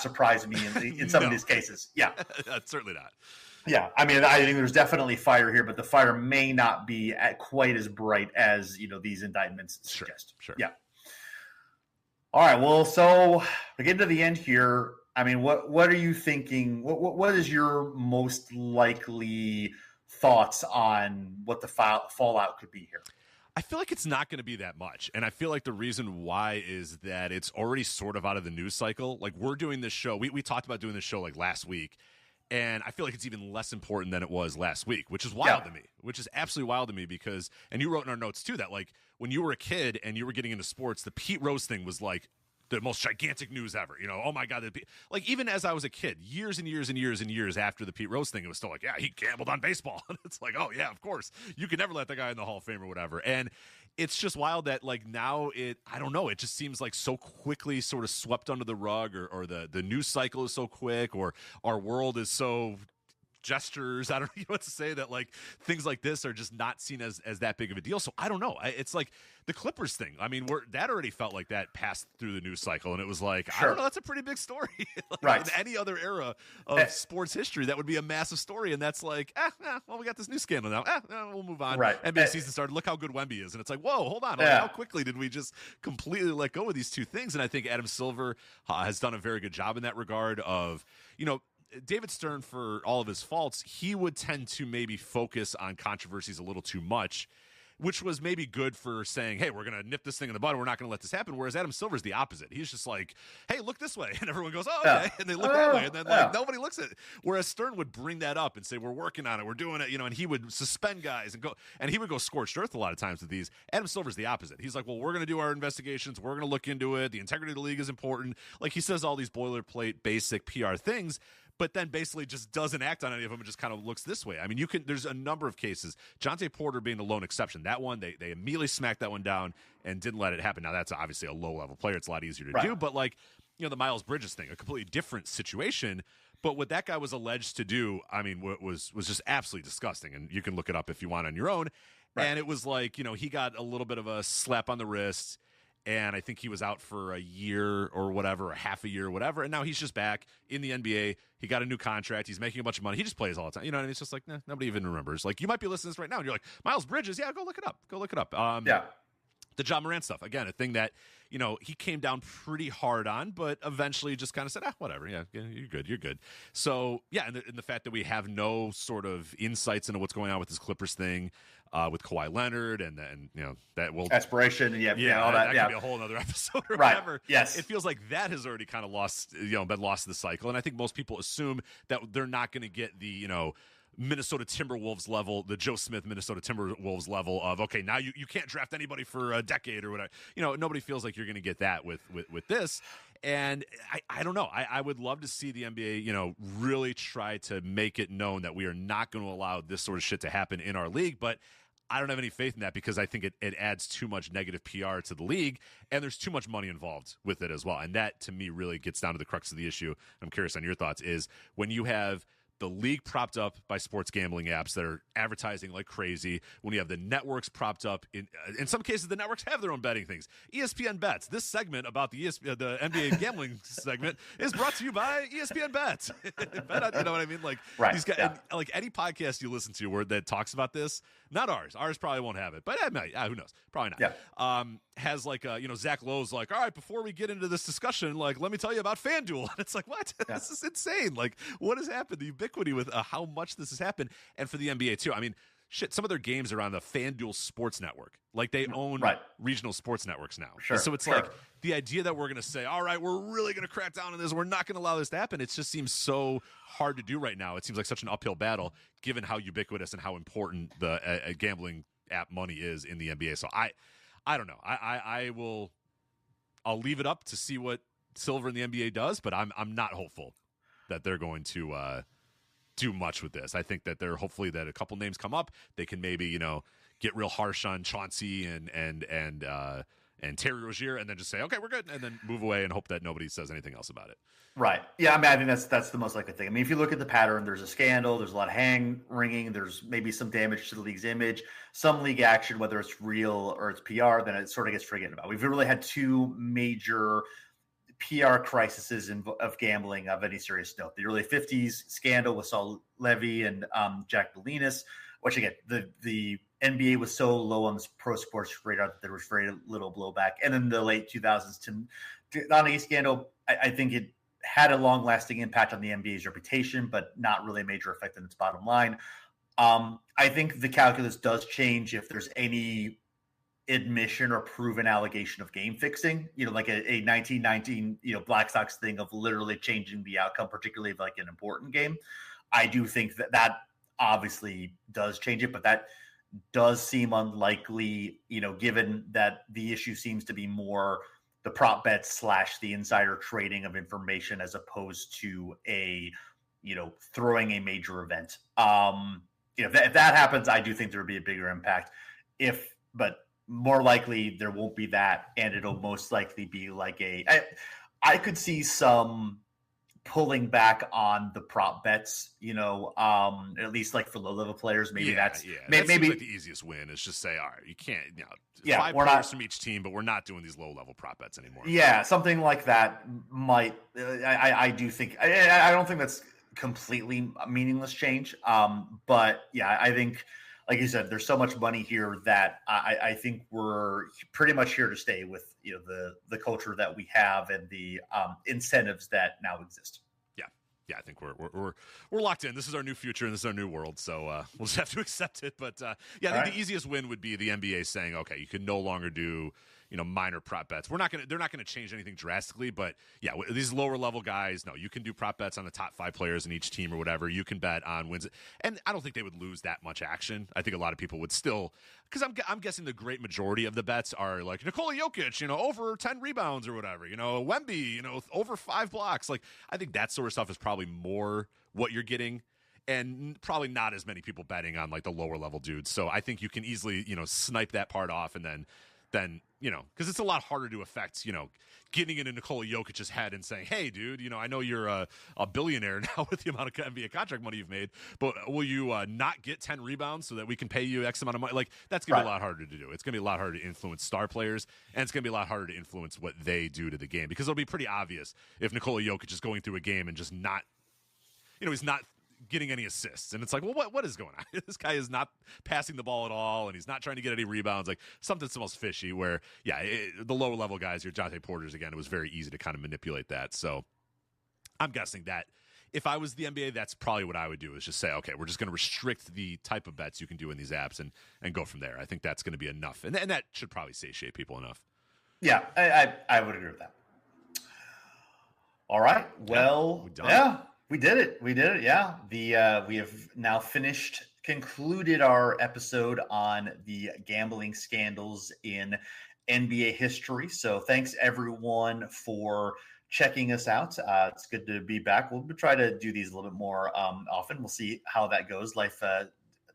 surprise me in some of these cases. Yeah, certainly not. Yeah, I think there's definitely fire here, but the fire may not be quite as bright as these indictments suggest. Sure. Yeah. All right. Well, so we get to the end here. I mean, what are you thinking? What is your most likely thoughts on what the fallout could be here? I feel like it's not going to be that much. And I feel like the reason why is that it's already sort of out of the news cycle. Like, we're doing this show. We talked about doing this show like last week. And I feel like it's even less important than it was last week, which is wild to me, which is absolutely wild to me because, and you wrote in our notes too, that like when you were a kid and you were getting into sports, the Pete Rose thing was like the most gigantic news ever. You know, oh my God. Like, even as I was a kid, years and years and years and years after the Pete Rose thing, it was still like, yeah, he gambled on baseball. And it's like, oh yeah, of course. You could never let that guy in the Hall of Fame or whatever. And it's just wild that like now I don't know, it just seems like so quickly sort of swept under the rug, or the news cycle is so quick, or our world is so gestures, I don't know what to say, that like things like this are just not seen as that big of a deal. So I don't know. It's like the Clippers thing. I mean, that already felt like that passed through the news cycle, and it was like, I don't know, that's a pretty big story. Like, right. In any other era of sports history, that would be a massive story, and that's like, well, we got this new scandal now. We'll move on. Right. NBA season started. Look how good Wemby is, and it's like, whoa, hold on. Like, how quickly did we just completely let go of these two things? And I think Adam Silver has done a very good job in that regard of, you know, David Stern, for all of his faults, he would tend to maybe focus on controversies a little too much, which was maybe good for saying, hey, we're going to nip this thing in the bud. We're not going to let this happen. Whereas Adam Silver's the opposite. He's just like, hey, look this way. And everyone goes, oh, okay. And they look that way. And then like nobody looks at it. Whereas Stern would bring that up and say, we're working on it. We're doing it. You know, and he would suspend guys and he would go scorched earth a lot of times with these. Adam Silver's the opposite. He's like, well, we're going to do our investigations. We're going to look into it. The integrity of the league is important. Like, he says all these boilerplate, basic PR things, but then basically just doesn't act on any of them and just kind of looks this way. I mean, there's a number of cases, Jonte Porter being the lone exception. That one, they immediately smacked that one down and didn't let it happen. Now, that's obviously a low-level player. It's a lot easier to do. But, like, you know, the Miles Bridges thing, a completely different situation. But what that guy was alleged to do, I mean, was just absolutely disgusting. And you can look it up if you want on your own. Right. And it was like, you know, he got a little bit of a slap on the wrist, and I think he was out for a year or whatever, or half a year or whatever. And now he's just back in the NBA. He got a new contract. He's making a bunch of money. He just plays all the time. You know, and it's just like, nobody even remembers. Like, you might be listening to this right now, and you're like, Miles Bridges, yeah, go look it up. The John Morant stuff, again, a thing that, you know, he came down pretty hard on, but eventually just kind of said, whatever, yeah, you're good. So, yeah, and the fact that we have no sort of insights into what's going on with this Clippers thing, with Kawhi Leonard, and you know, that will aspiration, and all that could be a whole other episode or whatever. Yes, it feels like that has already kind of been lost to the cycle, and I think most people assume that they're not going to get the, you know, Minnesota Timberwolves level, the Joe Smith Minnesota Timberwolves level of, okay, now you can't draft anybody for a decade or whatever. You know, nobody feels like you're going to get that with this. And I don't know. I would love to see the NBA, you know, really try to make it known that we are not going to allow this sort of shit to happen in our league. But I don't have any faith in that, because I think it adds too much negative PR to the league, and there's too much money involved with it as well. And that, to me, really gets down to the crux of the issue. I'm curious on your thoughts, is when you have the league propped up by sports gambling apps that are advertising like crazy, when you have the networks propped up, in some cases the networks have their own betting things. ESPN Bets. This segment about the NBA gambling segment is brought to you by ESPN Bets. You know what I mean? Like, these guys, like any podcast you listen to that talks about this, not ours. Ours probably won't have it, but who knows? Probably not. Yeah. Has like you know, Zach Lowe's like, all right, before we get into this discussion, like, let me tell you about FanDuel. And it's like, what? Yeah. This is insane. Like, what has happened? The ubiquity with how much this has happened, and for the NBA too. I mean, shit, some of their games are on the FanDuel Sports Network. Like, they own regional sports networks now. Sure. So it's like the idea that we're going to say, all right, we're really going to crack down on this. We're not going to allow this to happen. It just seems so hard to do right now. It seems like such an uphill battle, given how ubiquitous and how important the gambling app money is in the NBA. So I don't know. I'll leave it up to see what Silver in the NBA does, but I'm not hopeful that they're going to do much with this. I think that hopefully that a couple names come up, they can maybe, you know, get real harsh on Chauncey and Terry Rozier, and then just say, okay, we're good, and then move away and hope that nobody says anything else about it. Right. Yeah, I mean, I think that's the most likely thing. I mean, if you look at the pattern, there's a scandal, there's a lot of hand-wringing, there's maybe some damage to the league's image, some league action, whether it's real or it's PR, then it sort of gets forgotten about. We've really had two major PR crises of gambling of any serious note. The early 50s scandal with Saul Levy and Jack Bolinas, which, again, the NBA was so low on the pro sports radar that there was very little blowback. And then the late 2000s, Tim Donaghy scandal, I think it had a long-lasting impact on the NBA's reputation, but not really a major effect on its bottom line. I think the calculus does change if there's any admission or proven allegation of game fixing, like a 1919, Black Sox thing of literally changing the outcome, particularly of like an important game. I do think that obviously does change it, but that does seem unlikely, given that the issue seems to be more the prop bets / the insider trading of information as opposed to a, throwing a major event. If that happens, I do think there would be a bigger impact. But more likely there won't be that, and it'll most likely be like I could see some pulling back on the prop bets, at least like for low level players. Maybe that's maybe like the easiest win is just say, all right, you can't, 5 players from each team, but we're not doing these low level prop bets anymore. Yeah, something like that might. I do think I don't think that's completely meaningless change. But yeah, I think, like you said, there's so much money here that I think we're pretty much here to stay with the culture that we have and the incentives that now exist. Yeah, I think we're locked in. This is our new future and this is our new world, so we'll just have to accept it. But I think the easiest win would be the NBA saying, okay, you can no longer do minor prop bets. They're not gonna change anything drastically, but yeah, these lower level guys, no, you can do prop bets on the top 5 players in each team or whatever. You can bet on wins, and I don't think they would lose that much action. I think a lot of people would still, because I'm guessing the great majority of the bets are like Nikola Jokic, over 10 rebounds or whatever, Wemby, over 5 blocks. Like, I think that sort of stuff is probably more what you're getting. And probably not as many people betting on like the lower level dudes. So I think you can easily, snipe that part off, and then because it's a lot harder to affect, getting into Nikola Jokic's head and saying, hey, dude, I know you're a billionaire now with the amount of NBA contract money you've made, but will you not get 10 rebounds so that we can pay you X amount of money? Like, that's going to be a lot harder to do. It's going to be a lot harder to influence star players, and it's going to be a lot harder to influence what they do to the game, because it'll be pretty obvious if Nikola Jokic is going through a game and just not, he's not getting any assists, and it's like, well, what is going on? This guy is not passing the ball at all, and he's not trying to get any rebounds. Like, something smells fishy. Where the lower level guys, your Jonte Porters, again, it was very easy to kind of manipulate that. So I'm guessing that if I was the NBA, that's probably what I would do, is just say, okay, we're just going to restrict the type of bets you can do in these apps and go from there. I think that's going to be enough, and that should probably satiate people enough. Yeah, I would agree with that. All right, well, yeah. We did it. Yeah. We have now concluded our episode on the gambling scandals in NBA history. So thanks everyone for checking us out. It's good to be back. We'll try to do these a little bit more often. We'll see how that goes.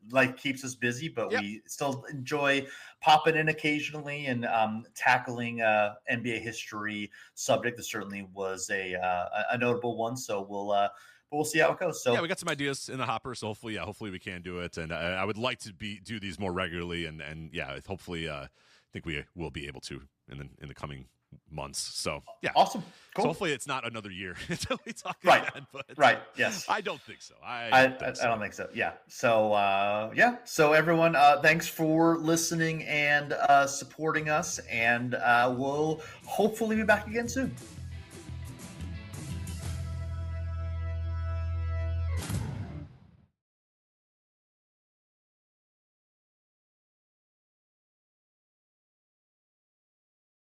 Life keeps us busy, but we still enjoy popping in occasionally and tackling NBA history subject. This certainly was a notable one. So we'll see how it goes. So yeah, we got some ideas in the hopper. So hopefully we can do it. And I would like to do these more regularly. And hopefully I think we will be able to in the coming months. So yeah, awesome, cool. So hopefully it's not another year until we talk again. But yes, I don't think so. I don't think so. Yeah. So So everyone, thanks for listening and supporting us, and we'll hopefully be back again soon.